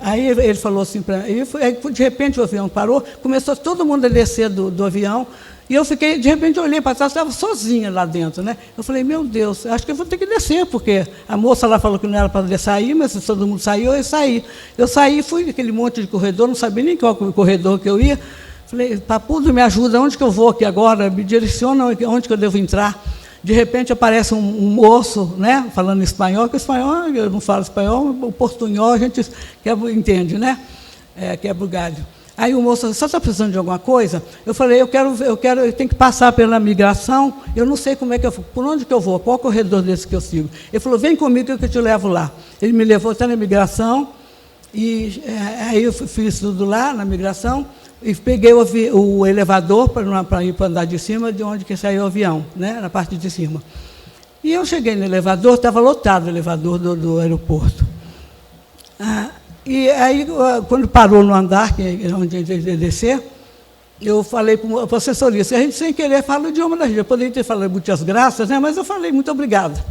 Aí ele falou assim para mim, de repente o avião parou, começou todo mundo a descer do avião. E eu fiquei, de repente, eu olhei para trás, estava sozinha lá dentro, né? Eu falei, meu Deus, acho que eu vou ter que descer, porque a moça lá falou que não era para sair, mas se todo mundo saiu, eu saí. Eu saí, fui naquele monte de corredor, não sabia nem qual corredor que eu ia. Falei, Papudo, me ajuda, onde que eu vou aqui agora? Me direciona onde que eu devo entrar. De repente aparece um moço, né, falando espanhol, que o espanhol, eu não falo espanhol, o portunhol a gente entende, né? Quebra o galho. Aí o moço, você está precisando de alguma coisa? Eu falei, eu tenho que passar pela migração, eu não sei como é que por onde que eu vou, qual corredor desse que eu sigo? Ele falou, vem comigo que eu te levo lá. Ele me levou até na migração, e aí eu fiz tudo lá na migração, e peguei o elevador para ir para andar de cima, de onde que saiu o avião, né, na parte de cima. E eu cheguei no elevador, estava lotado o elevador do aeroporto. E aí, quando parou no andar, onde a gente ia descer, eu falei para o assessoria, a gente sem querer fala o idioma da gente, eu poderia ter falado muitas graças, né, mas eu falei muito obrigado.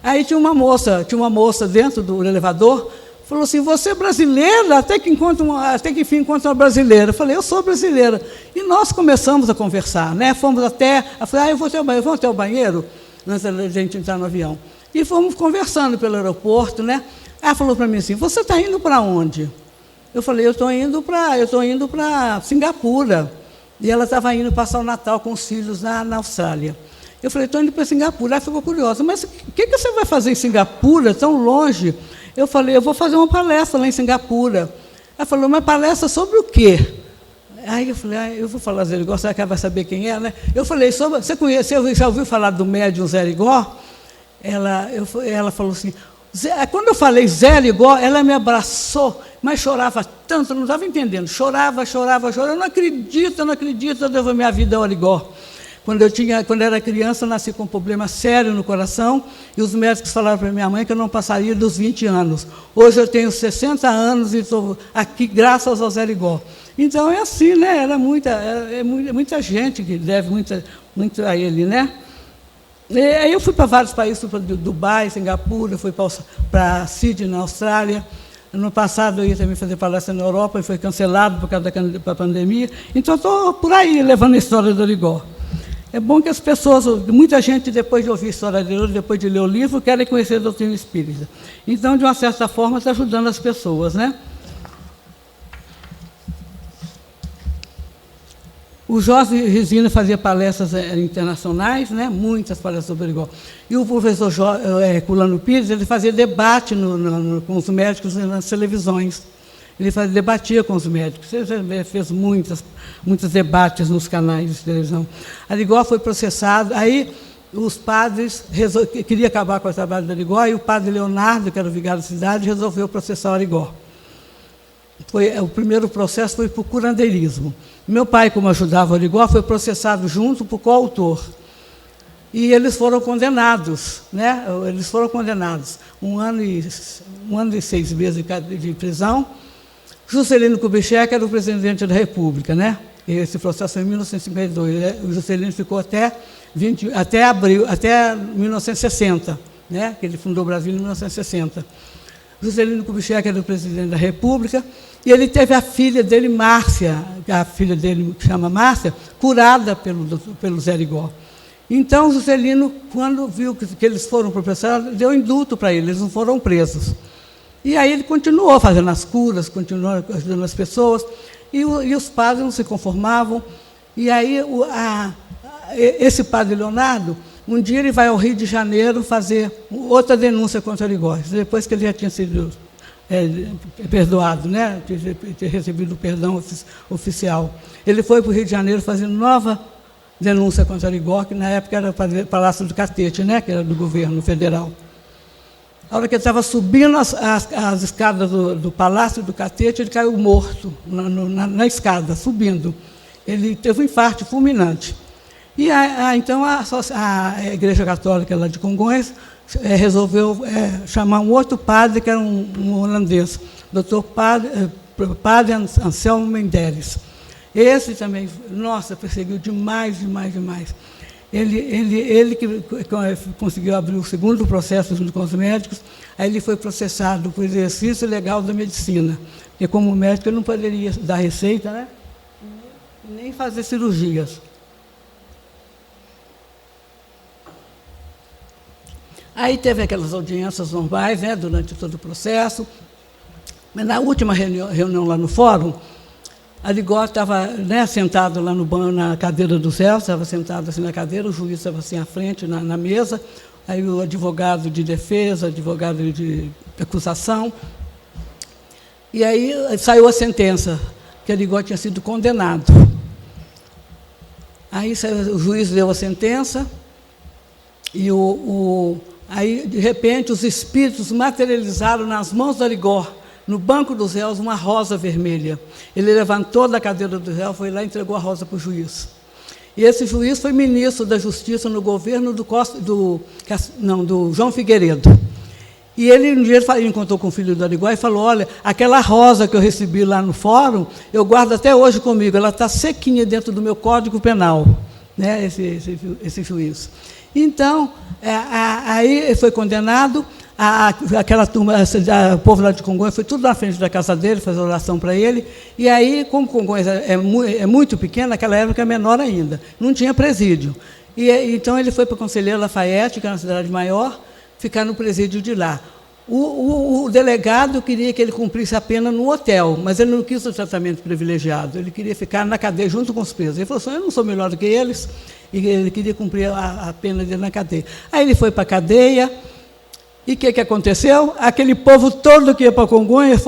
Aí tinha uma moça dentro do elevador, falou assim, você é brasileira? Até que enfim encontra uma brasileira. Eu falei, eu sou brasileira. E nós começamos a conversar, né? Fomos até, eu falei, eu vou até o banheiro, vamos até o banheiro, antes da gente entrar no avião. E fomos conversando pelo aeroporto, né? Ela falou para mim assim, você está indo para onde? Eu falei, eu estou indo para Singapura. E ela estava indo passar o Natal com os filhos na Austrália. Eu falei, estou indo para Singapura. Ela ficou curiosa, mas o que você vai fazer em Singapura, tão longe? Eu falei, eu vou fazer uma palestra lá em Singapura. Ela falou, mas palestra sobre o quê? Aí eu falei, eu vou falar Zé Arigó, será que ela vai saber quem é, né? Eu falei, você já ouviu falar do médium Zé Arigó? Ela falou assim, quando eu falei Zé Arigó, ela me abraçou, mas chorava tanto, eu não estava entendendo. Chorava. Eu não acredito, eu devo minha vida ao Arigó. Quando eu era criança, eu nasci com um problema sério no coração, e os médicos falaram para minha mãe que eu não passaria dos 20 anos. Hoje eu tenho 60 anos e estou aqui graças ao Zé Arigó. Então é assim, né? Era muita gente que deve muito a ele, né? Aí eu fui para vários países, fui para Dubai, Singapura, fui para Sydney, na Austrália. No passado eu ia também fazer palestra na Europa e foi cancelado por causa da pandemia. Então estou por aí levando a história do Arigó. É bom que as pessoas, muita gente, depois de ouvir a história dele, depois de ler o livro, querem conhecer a doutrina espírita. Então, de uma certa forma, está ajudando as pessoas, né? O Jorge Resina fazia palestras internacionais, né? Muitas palestras sobre o Arigó. E o professor Herculano Pires, ele fazia debate com os médicos nas televisões. Ele debatia com os médicos, ele fez muitos debates nos canais de televisão. Arigó foi processado, aí os padres queriam acabar com o trabalho do Arigó, e o padre Leonardo, que era o vigário da cidade, resolveu processar o Arigó. O primeiro processo foi por curandeirismo. Meu pai, como ajudava o Arigó, foi processado junto por coautor. E eles foram condenados, né? Eles foram condenados 1 ano e 6 meses de prisão. Juscelino Kubitschek era o presidente da República, né? Esse processo foi em 1952. Né? O Juscelino ficou até 1960, né? Que ele fundou o Brasil em 1960. Juscelino Kubitschek era o presidente da República, e ele teve a filha dele, Márcia, a filha dele, que chama Márcia, curada pelo Zé Arigó. Então, Juscelino, quando viu que eles foram para o processo, deu indulto para eles, eles não foram presos. E aí ele continuou fazendo as curas, continuou ajudando as pessoas, e os padres não se conformavam. E aí esse padre Leonardo, um dia ele vai ao Rio de Janeiro fazer outra denúncia contra Arigó, depois que ele já tinha sido perdoado, né? Ter recebido o perdão oficial. Ele foi para o Rio de Janeiro fazendo nova denúncia contra Arigó, que na época era o Palácio do Catete, né? Que era do governo federal. A hora que ele estava subindo as escadas do Palácio do Catete, ele caiu morto na escada, subindo. Ele teve um infarto fulminante. E então a Igreja Católica lá de Congonhas resolveu chamar um outro padre, que era um holandês, doutor Padre Anselmo Menderes. Esse também, nossa, perseguiu demais. Ele que conseguiu abrir o segundo processo junto com os médicos, aí ele foi processado por exercício ilegal da medicina, porque como médico ele não poderia dar receita, né? Nem fazer cirurgias. Aí teve aquelas audiências normais, né, durante todo o processo, mas na última reunião lá no fórum, Arigó estava, né, sentado lá no banco, na cadeira do réu, estava sentado assim na cadeira, o juiz estava assim à frente, na mesa, aí o advogado de defesa, advogado de acusação, e aí saiu a sentença, que Arigó tinha sido condenado. Aí o juiz deu a sentença, e aí, de repente, os espíritos materializaram nas mãos do Arigó, no banco dos réus, uma rosa vermelha. Ele levantou da cadeira do réu, foi lá e entregou a rosa para o juiz. E esse juiz foi ministro da Justiça no governo do João Figueiredo. E ele um dia encontrou com o filho do Arigó e falou: olha, aquela rosa que eu recebi lá no fórum, eu guardo até hoje comigo, ela está sequinha dentro do meu Código Penal, né, esse juiz. Então, aí ele foi condenado, aquela turma, o povo lá de Congonhas foi tudo na frente da casa dele, fazer oração para ele, e aí, como Congonhas é muito pequeno, naquela época é menor ainda, não tinha presídio. E então ele foi para o Conselheiro Lafayette, que era uma cidade maior, ficar no presídio de lá. O delegado queria que ele cumprisse a pena no hotel, mas ele não quis o tratamento privilegiado, ele queria ficar na cadeia junto com os presos. Ele falou assim: eu não sou melhor do que eles, e ele queria cumprir a pena dele na cadeia. Aí ele foi para a cadeia, e o que aconteceu? Aquele povo todo que ia para Congonhas,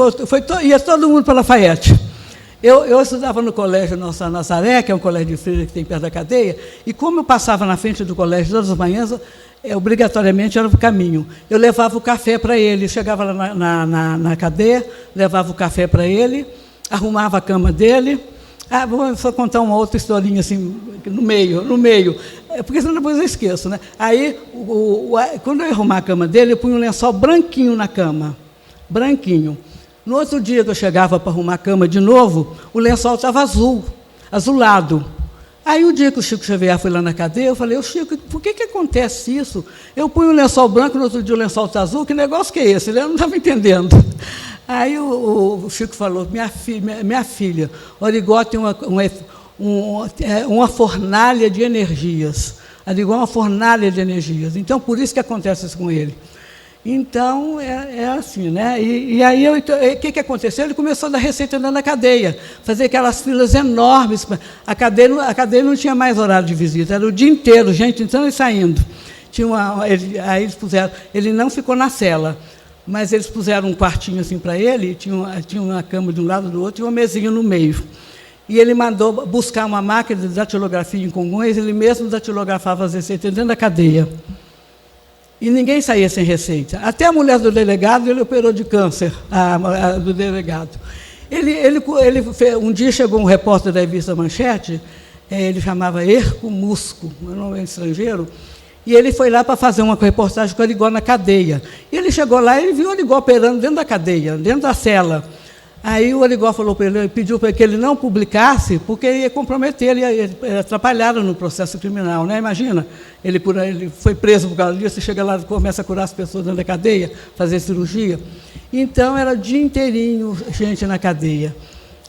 ia todo mundo para Lafayette. Eu estudava no colégio Nossa Nazaré, que é um colégio de freira que tem perto da cadeia, e como eu passava na frente do colégio todas as manhãs, obrigatoriamente era o caminho. Eu levava o café para ele, chegava lá na cadeia, levava o café para ele, arrumava a cama dele. Vou só contar uma outra historinha assim, no meio, porque senão depois eu esqueço, né? Aí, quando eu ia arrumar a cama dele, eu punha um lençol branquinho na cama, branquinho. No outro dia que eu chegava para arrumar a cama de novo, o lençol estava azulado. Aí, o dia que o Chico Xavier foi lá na cadeia, eu falei: Chico, por que acontece isso? Eu punho um lençol branco, no outro dia o lençol está azul, que negócio que é esse? Ele não estava entendendo. Aí o Chico falou: minha filha, o Arigó tem uma fornalha de energias. Arigó é uma fornalha de energias. Então, por isso que acontece isso com ele. Então, é assim, né? E aí, o que aconteceu? Ele começou a dar receita dentro da cadeia, fazer aquelas filas enormes. A cadeia não tinha mais horário de visita, era o dia inteiro, gente entrando e saindo. Aí eles puseram, ele não ficou na cela, mas eles puseram um quartinho assim para ele, tinha uma cama de um lado do outro e uma mesinha no meio. E ele mandou buscar uma máquina de datilografia em Congonhas, ele mesmo datilografava as receitas dentro da cadeia. E ninguém saía sem receita. Até a mulher do delegado, ele operou de câncer, do delegado. Um dia chegou um repórter da revista Manchete, ele chamava Erco Musco, meu nome é estrangeiro, e ele foi lá para fazer uma reportagem com o Arigó na cadeia. E ele chegou lá e viu o Arigó operando dentro da cadeia, dentro da cela. Aí o Arigó falou para ele, pediu para que ele não publicasse, porque ia comprometer, ele ia atrapalhar no processo criminal, né? Imagina, ele foi preso por causa disso, chega lá e começa a curar as pessoas dentro da cadeia, fazer cirurgia. Então, era o dia inteirinho gente na cadeia.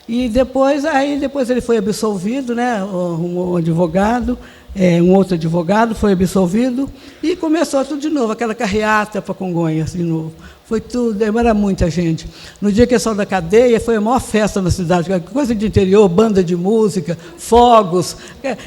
E depois ele foi absolvido, né? Um advogado, um outro advogado foi absolvido, e começou tudo de novo, aquela carreata para Congonhas de novo. Foi tudo, era muita gente. No dia que ele saiu da cadeia, foi a maior festa na cidade, coisa de interior, banda de música, fogos,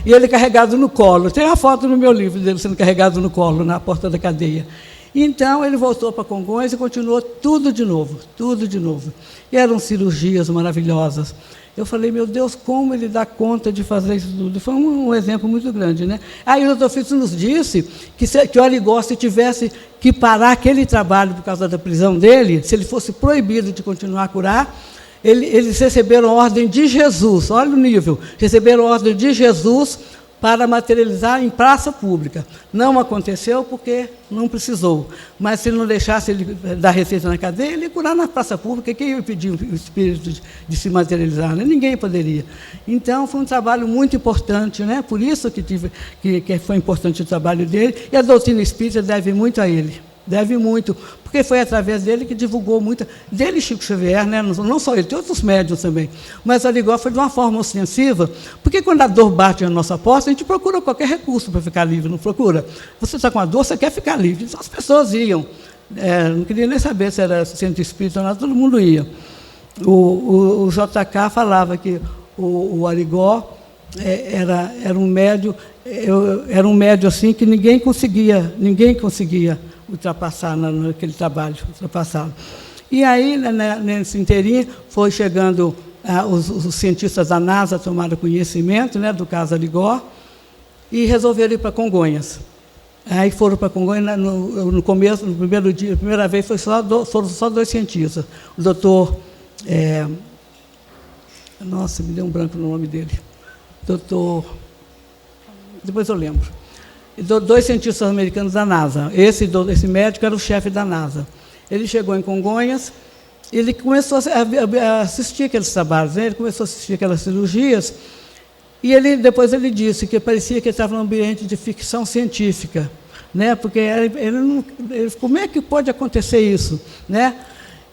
e ele carregado no colo. Tem uma foto no meu livro dele sendo carregado no colo, na porta da cadeia. Então, ele voltou para Congonhas e continuou tudo de novo, tudo de novo. E eram cirurgias maravilhosas. Eu falei, meu Deus, como ele dá conta de fazer isso tudo? Foi um exemplo muito grande, né? Aí o doutor Fitz nos disse que o Arigó, se tivesse que parar aquele trabalho por causa da prisão dele, se ele fosse proibido de continuar a curar, eles receberam ordem de Jesus, olha o nível, receberam ordem de Jesus para materializar em praça pública. Não aconteceu porque não precisou. Mas se ele não deixasse ele dar receita na cadeia, ele ia curar na praça pública. Quem ia pedir o espírito de se materializar? Né? Ninguém poderia. Então, foi um trabalho muito importante, né? Por isso que foi importante o trabalho dele. E a doutrina espírita deve muito a ele. Deve muito, porque foi através dele que divulgou muito, dele Chico Xavier, né? Não só ele, tem outros médiuns também, mas o Arigó foi de uma forma ostensiva, porque quando a dor bate na nossa porta, a gente procura qualquer recurso para ficar livre, não procura? Você está com a dor, você quer ficar livre, então as pessoas iam, não queria nem saber se era centro espírita ou não, todo mundo ia. O JK falava que o Arigó era um médium assim que ninguém conseguia ultrapassar naquele trabalho, ultrapassar. E aí, nesse inteirinho, foi chegando, os cientistas da NASA tomaram conhecimento, né, do caso Arigó, e resolveram ir para Congonhas. Aí foram para Congonhas, no começo, no primeiro dia, a primeira vez foram só 2 cientistas. O doutor, nossa, me deu um branco no nome dele, doutor, depois eu lembro. 2 cientistas americanos da NASA. Esse médico era o chefe da NASA. Ele chegou em Congonhas, ele começou a assistir aqueles trabalhos, né? Ele começou a assistir aquelas cirurgias, e depois ele disse que parecia que ele estava num ambiente de ficção científica, né? Porque como é que pode acontecer isso, né?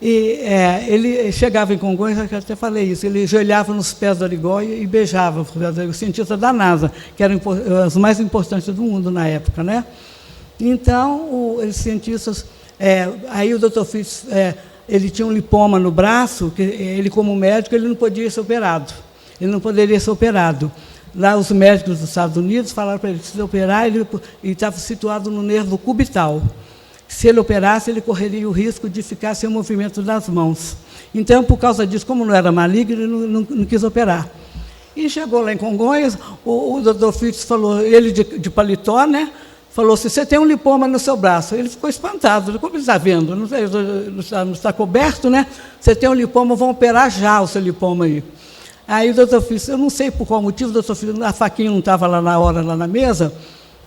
E ele chegava em Congonhas, eu até falei isso, ele ajoelhava nos pés do Arigó e beijava os cientistas da NASA, que eram os mais importantes do mundo na época, né? Então, os cientistas... aí o doutor Fitz, ele tinha um lipoma no braço, que ele, como médico, ele não podia ser operado. Ele não poderia ser operado. Lá, os médicos dos Estados Unidos falaram para ele que se operar, ele estava situado no nervo cubital. Se ele operasse, ele correria o risco de ficar sem o movimento das mãos. Então, por causa disso, como não era maligno, ele não quis operar. E chegou lá em Congonhas, o doutor Fitz falou, ele de paletó, né? Falou assim, você tem um lipoma no seu braço. Ele ficou espantado, como ele está vendo? Não está coberto, né? Você tem um lipoma, vão operar já o seu lipoma aí. Aí o doutor Fitz, eu não sei por qual motivo, o doutor Fitz, a faquinha não estava lá na hora, lá na mesa.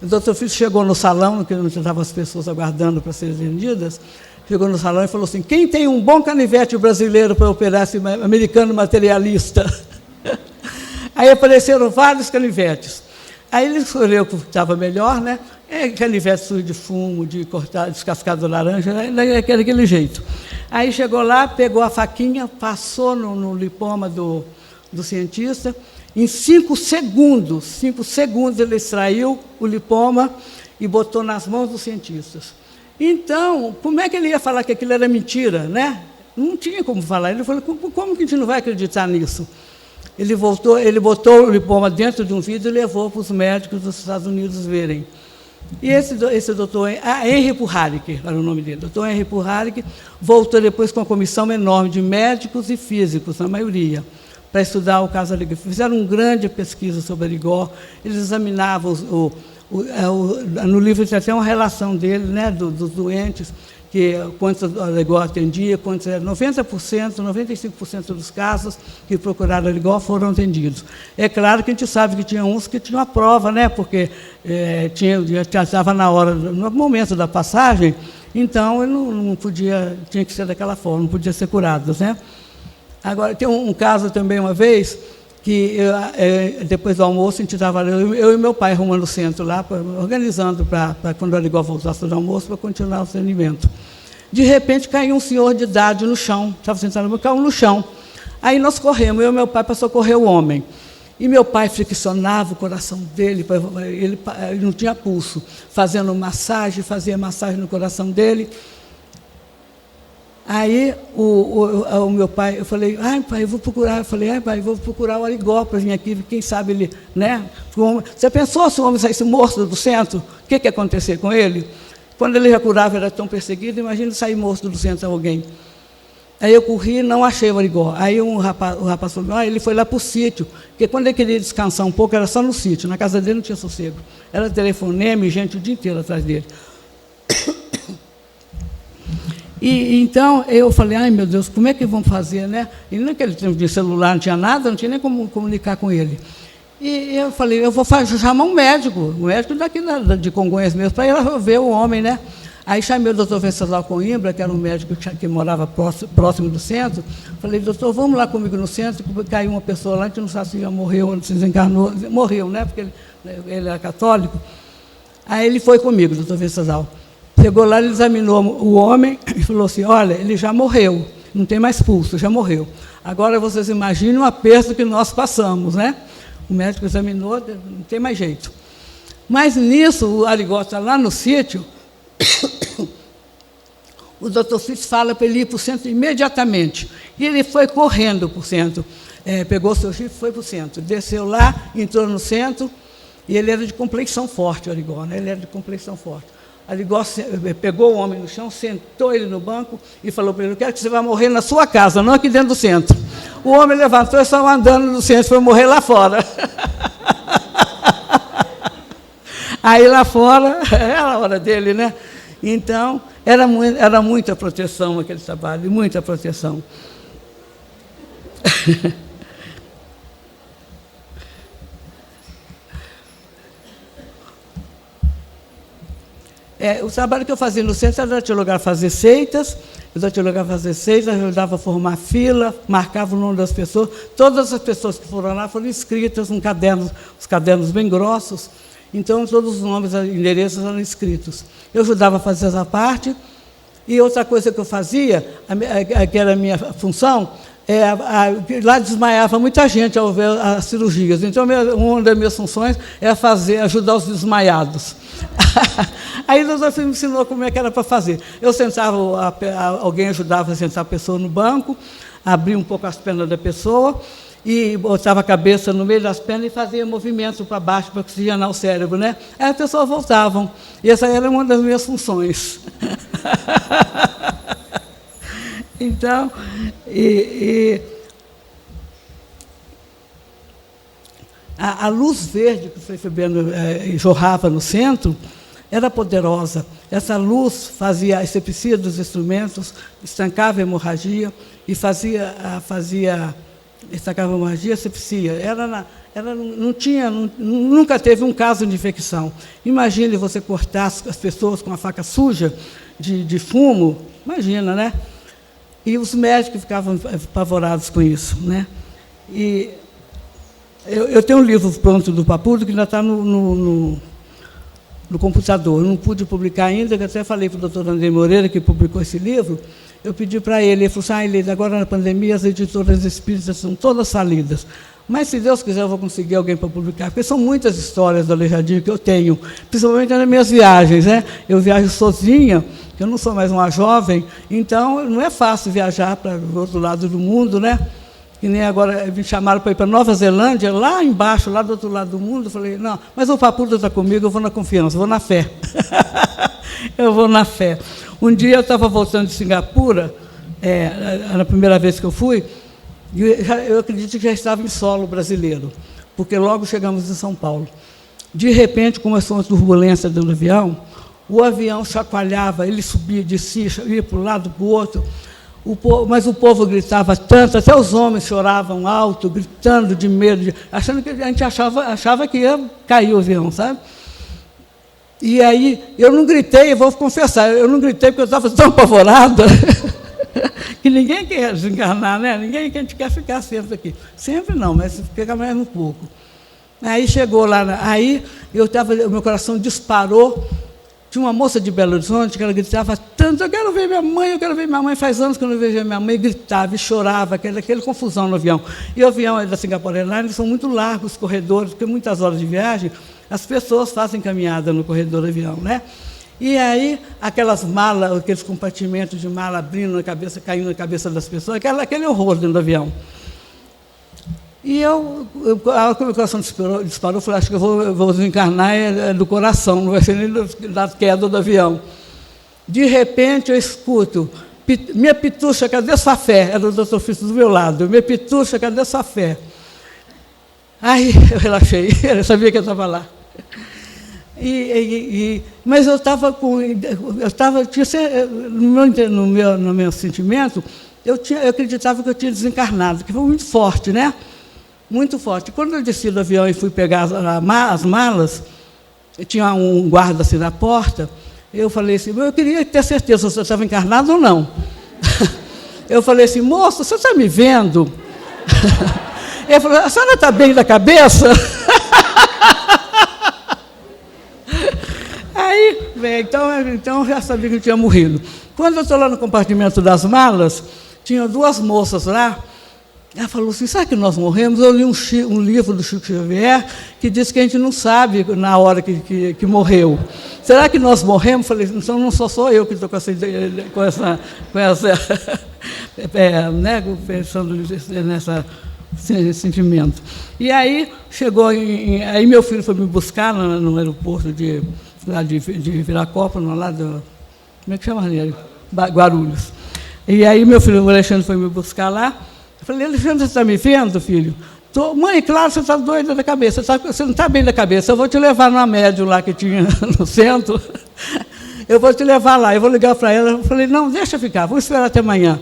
O doutor Fitz chegou no salão, que não estavam as pessoas aguardando para serem atendidas, chegou no salão e falou assim, quem tem um bom canivete brasileiro para operar esse americano materialista? Aí apareceram vários canivetes. Aí ele escolheu o que estava melhor, né? Canivete sujo de fumo, de cortar, descascado de laranja, daquele jeito. Aí chegou lá, pegou a faquinha, passou no lipoma do cientista. Em 5 segundos ele extraiu o lipoma e botou nas mãos dos cientistas. Então, como é que ele ia falar que aquilo era mentira, né? Não tinha como falar. Ele falou, como que a gente não vai acreditar nisso? Ele botou o lipoma dentro de um vidro e levou para os médicos dos Estados Unidos verem. E esse doutor Henry Puharich, era o nome dele, doutor Henry Puharich, voltou depois com uma comissão enorme de médicos e físicos, na maioria, para estudar o caso Arigó. Fizeram uma grande pesquisa sobre Arigó, eles examinavam, no livro tem até uma relação dele, né, dos doentes, quantos Arigó atendia, 90%, 95% dos casos que procuraram Arigó foram atendidos. É claro que a gente sabe que tinha uns que tinham a prova, né, porque já estava na hora, no momento da passagem, então ele não podia, tinha que ser daquela forma, não podia ser curado, né? Agora, tem um caso também, uma vez, que depois do almoço, a gente estava, eu e meu pai, arrumando o centro lá, organizando para quando o Arigó voltasse do almoço, para continuar o atendimento. De repente, caiu um senhor de idade no chão, estava sentado, caiu no chão. Aí nós corremos, eu e meu pai, para socorrer o homem. E meu pai friccionava o coração dele, ele não tinha pulso, fazia massagem no coração dele. Aí o meu pai, eu falei, ai pai, eu vou procurar, vou procurar o Arigó para vir aqui, quem sabe ele, né? Você pensou se o homem saísse morto do centro? O que ia acontecer com ele? Quando ele já curava, era tão perseguido, imagina sair morto do centro alguém. Aí eu corri e não achei o Arigó. Aí o rapaz falou, ele foi lá para o sítio, porque quando ele queria descansar um pouco, era só no sítio, na casa dele não tinha sossego. Era telefonema e gente o dia inteiro atrás dele. E então eu falei, ai meu Deus, como é que vão fazer, né? E naquele tempo de celular não tinha nada, não tinha nem como comunicar com ele. E eu falei, eu vou chamar um médico daqui de Congonhas mesmo, para ir ver o homem, né? Aí chamei o doutor Venceslau Coimbra, que era um médico que morava próximo do centro. Falei, doutor, vamos lá comigo no centro, porque caiu uma pessoa lá, a gente não sabe se já morreu ou se desencarnou. Morreu, né? Porque ele era católico. Aí ele foi comigo, doutor Venceslau. Chegou lá, ele examinou o homem e falou assim, olha, ele já morreu, não tem mais pulso, já morreu. Agora vocês imaginem o aperto que nós passamos, né? O médico examinou, não tem mais jeito. Mas nisso, o Arigó está lá no sítio, o doutor Fritz fala para ele ir para o centro imediatamente. E ele foi correndo para o centro, pegou o seu chifre e foi para o centro. Desceu lá, entrou no centro, e ele era de complexão forte, o Arigó, né? Ele era de complexão forte. Arigó pegou o homem no chão, sentou ele no banco e falou para ele, eu quero que você vá morrer na sua casa, não aqui dentro do centro. O homem levantou e saiu andando no centro, foi morrer lá fora. Aí lá fora, era a hora dele, né? Então, era muita proteção aquele trabalho, muita proteção. O trabalho que eu fazia no centro era datilografar, fazer seitas, ajudava a formar fila, marcava o nome das pessoas. Todas as pessoas que foram lá foram inscritas em cadernos, os cadernos bem grossos, então todos os nomes e endereços eram escritos. Eu ajudava a fazer essa parte, e outra coisa que eu fazia, que era a minha função, lá desmaiava muita gente ao ver as cirurgias. Então, uma das minhas funções era ajudar os desmaiados. Aí o doutor me ensinou como é que era para fazer. Eu sentava, alguém ajudava a sentar a pessoa no banco, abria um pouco as pernas da pessoa, e botava a cabeça no meio das pernas e fazia movimento para baixo para oxigenar o cérebro, né? Aí as pessoas voltavam. E essa era uma das minhas funções. Então, a luz verde que o Frei Fabiano jorrava no centro era poderosa. Essa luz fazia a asepsia dos instrumentos, estancava a hemorragia e estancava a hemorragia, asepsia. Nunca teve um caso de infecção. Imagine você cortar as pessoas com uma faca suja de fumo, imagina, né? E os médicos ficavam apavorados com isso, né? E eu tenho um livro pronto do Papudo que ainda está no computador. Eu não pude publicar ainda, que até falei para o doutor André Moreira, que publicou esse livro. Eu pedi para ele falou assim, Elida, agora na pandemia as editoras espíritas são todas falidas. Mas, se Deus quiser, eu vou conseguir alguém para publicar, porque são muitas histórias do Aleijadinho que eu tenho, principalmente nas minhas viagens, né? Eu viajo sozinha, eu não sou mais uma jovem, então não é fácil viajar para o outro lado do mundo, né? Que nem agora me chamaram para ir para Nova Zelândia, lá embaixo, lá do outro lado do mundo. Eu falei, não, mas o Papudo está comigo, eu vou na confiança, eu vou na fé. Eu vou na fé. Um dia eu estava voltando de Singapura, na primeira vez que eu fui, e eu acredito que já estava em solo brasileiro, porque logo chegamos em São Paulo. De repente, começou uma turbulência dentro do avião, o avião chacoalhava, ele subia, descia, ia para um lado, para o outro, mas o povo gritava tanto, até os homens choravam alto, gritando de medo, achando que a gente achava que ia cair o avião, sabe? E aí, eu não gritei, eu vou confessar, eu não gritei porque eu estava tão apavorada, que que ninguém quer desencarnar, né? Ninguém quer ficar sempre aqui. Sempre não, mas fica mais um pouco. Aí chegou lá, aí o meu coração disparou. Tinha uma moça de Belo Horizonte que ela gritava tanto, eu quero ver minha mãe, eu quero ver minha mãe. Faz anos que eu não vejo minha mãe, e gritava e chorava, aquela confusão no avião. E o avião da Singapore Airlines são muito largos os corredores, porque muitas horas de viagem, as pessoas fazem caminhada no corredor do avião, né? E aí, aquelas malas, aqueles compartimentos de mala abrindo na cabeça, caindo na cabeça das pessoas, aquele horror dentro do avião. E a hora que o meu coração disparou, eu falei, acho que eu vou desencarnar do coração, não vai ser nem da queda do avião. De repente, eu escuto, minha pitucha, cadê sua fé? Era o doutor Fito do meu lado, minha pitucha, cadê sua fé? Aí, eu relaxei, eu sabia que eu estava lá. Mas eu estava no meu sentimento, eu acreditava que eu tinha desencarnado, que foi muito forte, né? Muito forte. Quando eu desci do avião e fui pegar as malas, tinha um guarda assim na porta, eu falei assim, eu queria ter certeza se você estava encarnado ou não. Eu falei assim, moço, você está me vendo? Ele falou, a senhora está bem da cabeça? Aí, então eu já sabia que eu tinha morrido. Quando eu estou lá no compartimento das malas, tinha duas moças lá. Ela falou assim, sabe que nós morremos? Eu li um livro do Chico Xavier que diz que a gente não sabe na hora que morreu. Será que nós morremos? Falei, então não sou eu que estou com essa pensando nesse sentimento. E aí chegou, aí meu filho foi me buscar no aeroporto de Viracopos, lá do, como é que chama ele? Guarulhos. E aí meu filho, o Alexandre, foi me buscar lá. Eu falei, Alexandre, você está me vendo, filho? Mãe, claro, você está doida da cabeça, você não está bem da cabeça, eu vou te levar numa médium lá que tinha no centro, eu vou te levar lá, eu vou ligar para ela. Eu falei, não, deixa ficar, vou esperar até amanhã.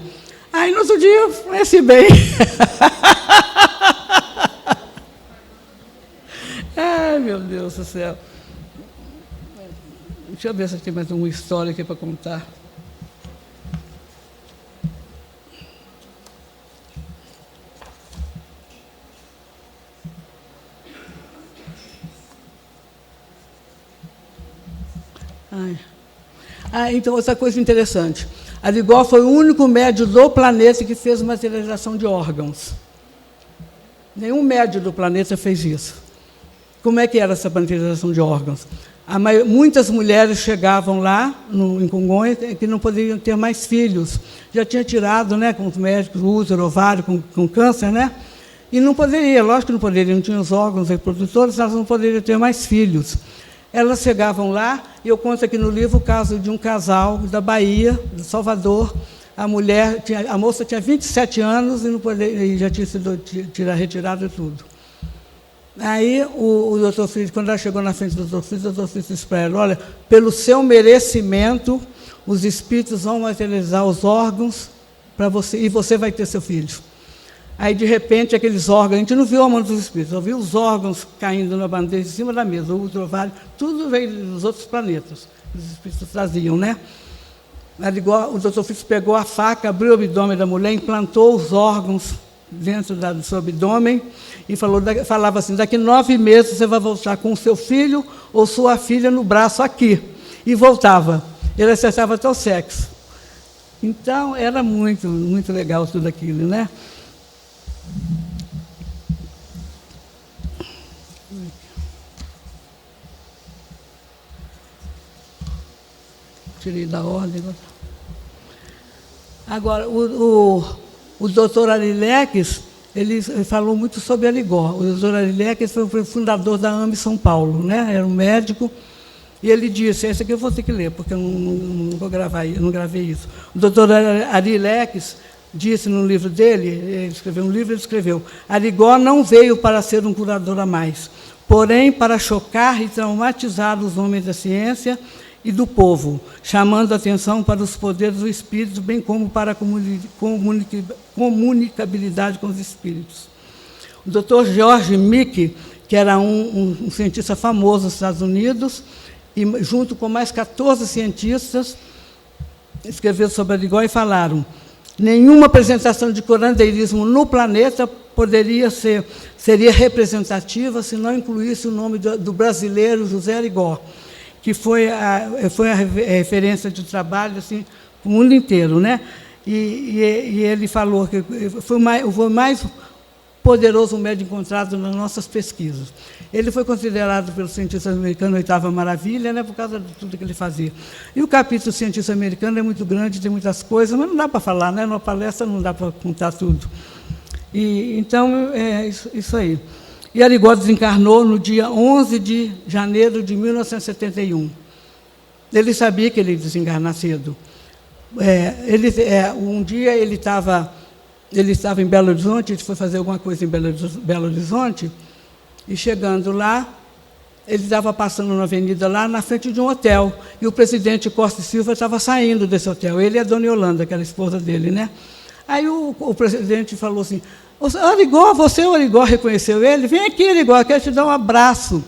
Aí, no outro dia, eu conheci bem. Ai, meu Deus do céu. Deixa eu ver se tem mais uma história aqui para contar. Então, outra coisa interessante. Arigó foi o único médium do planeta que fez materialização de órgãos. Nenhum médium do planeta fez isso. Como é que era essa materialização de órgãos? Muitas mulheres chegavam lá, em Congonhas, que não poderiam ter mais filhos. Já tinha tirado, né, com os médicos, útero, ovário, com câncer, né? E não poderia, lógico que não poderia, não tinha os órgãos reprodutores, elas não poderiam ter mais filhos. Elas chegavam lá, e eu conto aqui no livro o caso de um casal da Bahia, de Salvador. A moça tinha 27 anos e já tinha sido retirada e tudo. Aí o doutor Fritz, quando ela chegou na frente do doutor Fritz disse para ela, olha, pelo seu merecimento, os espíritos vão materializar os órgãos para você, e você vai ter seu filho. Aí, de repente, aqueles órgãos, a gente não viu a mão dos espíritos, só viu os órgãos caindo na bandeja, em cima da mesa, o útero, ovário, tudo veio dos outros planetas, que os espíritos traziam, né? O doutor Fritz pegou a faca, abriu o abdômen da mulher, implantou os órgãos dentro do seu abdômen e falava assim, daqui 9 meses você vai voltar com o seu filho ou sua filha no braço aqui. E voltava. Ele acertava até o sexo. Então, era muito, muito legal tudo aquilo, né? Tirei da ordem. Agora, o doutor Arileques, ele falou muito sobre Arigó. O doutor Arileques foi o fundador da AME São Paulo, né? Era um médico, e ele disse, esse aqui eu vou ter que ler, porque eu não vou gravar, eu não gravei isso. O doutor Arileques disse no livro dele, ele escreveu um livro, ele escreveu, Arigó não veio para ser um curador a mais, porém para chocar e traumatizar os homens da ciência e do povo, chamando a atenção para os poderes do espírito, bem como para a comunicabilidade com os espíritos. O Dr. George Mick, que era um cientista famoso nos Estados Unidos, e junto com mais 14 cientistas, escreveram sobre Arigó e falaram, nenhuma apresentação de curandeirismo no planeta seria representativa se não incluísse o nome do brasileiro José Arigó, que foi a referência de trabalho assim, o mundo inteiro, né? E ele falou que foi o mais poderoso médium encontrado nas nossas pesquisas. Ele foi considerado pelos cientistas americanos a oitava maravilha, né, por causa de tudo que ele fazia. E o capítulo cientista americano é muito grande, tem muitas coisas, mas não dá para falar, né? Numa palestra não dá para contar tudo. Então, é isso aí. E Arigó desencarnou no dia 11 de janeiro de 1971. Ele sabia que ele ia desencarnar cedo. Um dia ele estava em Belo Horizonte, ele foi fazer alguma coisa em Belo Horizonte, e chegando lá, ele estava passando na avenida lá, na frente de um hotel, e o presidente Costa e Silva estava saindo desse hotel, ele e a dona Yolanda, que era a esposa dele, né? Aí o presidente falou assim, Arigó, você, o Arigó, reconheceu ele? Vem aqui, Arigó, eu quero te dar um abraço.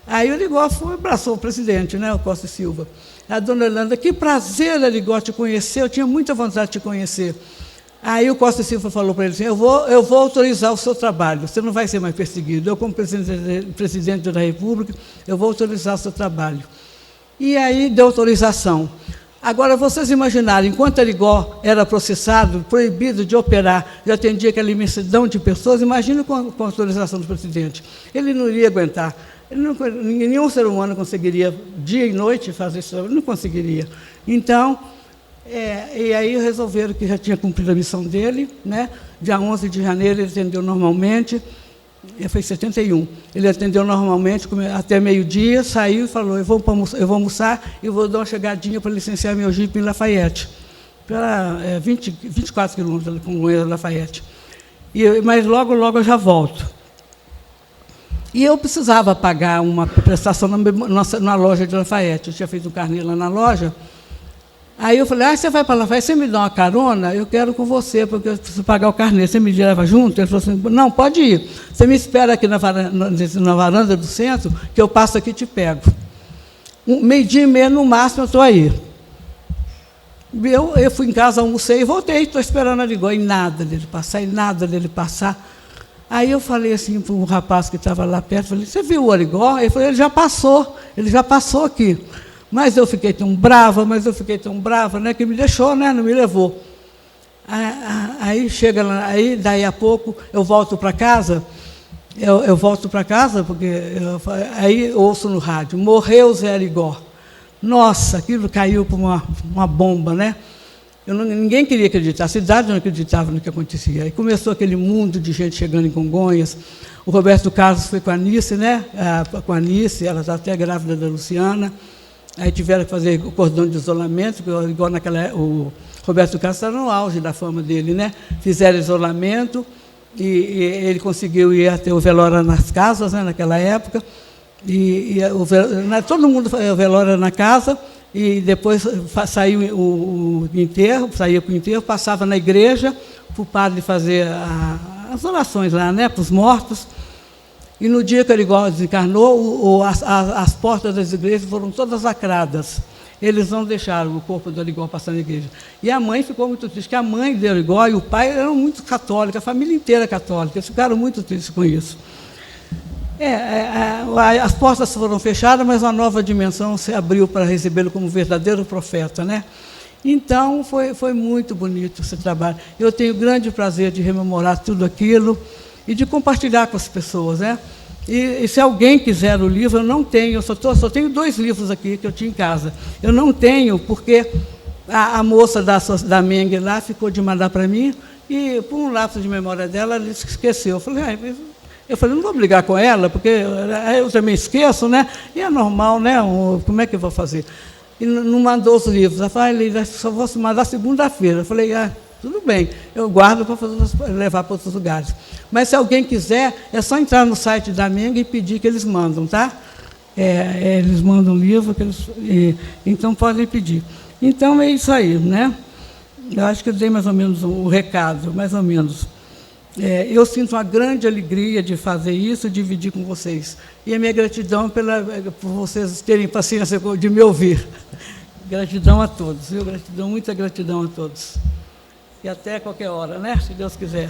Aí o Arigó abraçou o presidente, né, o Costa e Silva. A dona Yolanda, que prazer, Arigó, te conhecer, eu tinha muita vontade de te conhecer. Aí o Costa e Silva falou para ele assim, eu vou autorizar o seu trabalho, você não vai ser mais perseguido. Eu, como presidente da República, eu vou autorizar o seu trabalho. E aí deu autorização. Agora, vocês imaginarem, enquanto Arigó era processado, proibido de operar, já atendia aquela imensidão de pessoas, imagina com a autorização do presidente. Ele não iria aguentar. Nenhum ser humano conseguiria, dia e noite, fazer isso, não conseguiria. Então, e aí resolveram que já tinha cumprido a missão dele, né? Dia 11 de janeiro ele atendeu normalmente, foi em 71, ele atendeu normalmente até meio-dia, saiu e falou, eu vou almoçar e vou dar uma chegadinha para licenciar meu jipe em Lafayette, para 24 quilômetros com o Lafayette. Mas logo eu já volto. E eu precisava pagar uma prestação na loja de Lafayette, eu tinha feito um carnê lá na loja. Aí eu falei, você vai para Lafayette, você me dá uma carona? Eu quero com você, porque eu preciso pagar o carnê. Você me leva junto? Ele falou assim, não, pode ir. Você me espera aqui na varanda do centro, que eu passo aqui e te pego. Meio-dia e meia, no máximo, eu estou aí. Eu fui em casa, almocei e voltei, estou esperando a Arigó, e nada dele passar. Aí eu falei assim para um rapaz que estava lá perto, falei, você viu o Arigó? Ele falou, ele já passou aqui. Mas eu fiquei tão brava, né, que me deixou, né, não me levou. Aí chega lá, aí daí a pouco eu volto para casa, eu volto para casa, porque aí eu ouço no rádio, morreu Zé Arigó. Nossa, aquilo caiu como uma bomba, né? Ninguém queria acreditar, a cidade não acreditava no que acontecia. Aí começou aquele mundo de gente chegando em Congonhas. O Roberto Carlos foi com a Anice, né? Com a Anice, ela está até grávida da Luciana. Aí tiveram que fazer o cordão de isolamento, porque igual o Roberto Carlos estava no auge da fama dele, né? Fizeram isolamento e ele conseguiu ir até o velório nas casas, né, naquela época. Todo mundo o velório na casa e depois saiu o enterro, saía para o enterro, passava na igreja para o padre fazer as orações lá, né, para os mortos. E no dia que o Arigó desencarnou, as portas das igrejas foram todas lacradas. Eles não deixaram o corpo do Arigó passar na igreja. E a mãe ficou muito triste, porque a mãe do Arigó e o pai eram muito católicos, a família inteira católica, eles ficaram muito tristes com isso. As portas foram fechadas, mas uma nova dimensão se abriu para recebê-lo como verdadeiro profeta, né? Então, foi muito bonito esse trabalho. Eu tenho grande prazer de rememorar tudo aquilo e de compartilhar com as pessoas, né? E se alguém quiser o livro, eu não tenho, eu só tenho 2 livros aqui que eu tinha em casa. Eu não tenho, porque a moça da Meng lá ficou de mandar para mim, e por um lapso de memória dela, ela esqueceu. Eu falei, não vou brigar com ela, porque eu também esqueço, né? E é normal, né? Como é que eu vou fazer? E não mandou os livros. Ela falou, só vou mandar segunda-feira. Eu falei, tudo bem, eu guardo para levar para outros lugares. Mas se alguém quiser, é só entrar no site da Meng e pedir que eles mandam, tá? Eles mandam um livro, então podem pedir. Então é isso aí, né? Eu acho que eu dei mais ou menos o recado, mais ou menos. Eu sinto uma grande alegria de fazer isso, dividir com vocês. E a minha gratidão por vocês terem paciência de me ouvir. Gratidão a todos, viu? Muita gratidão a todos. e até qualquer hora, né? Se Deus quiser.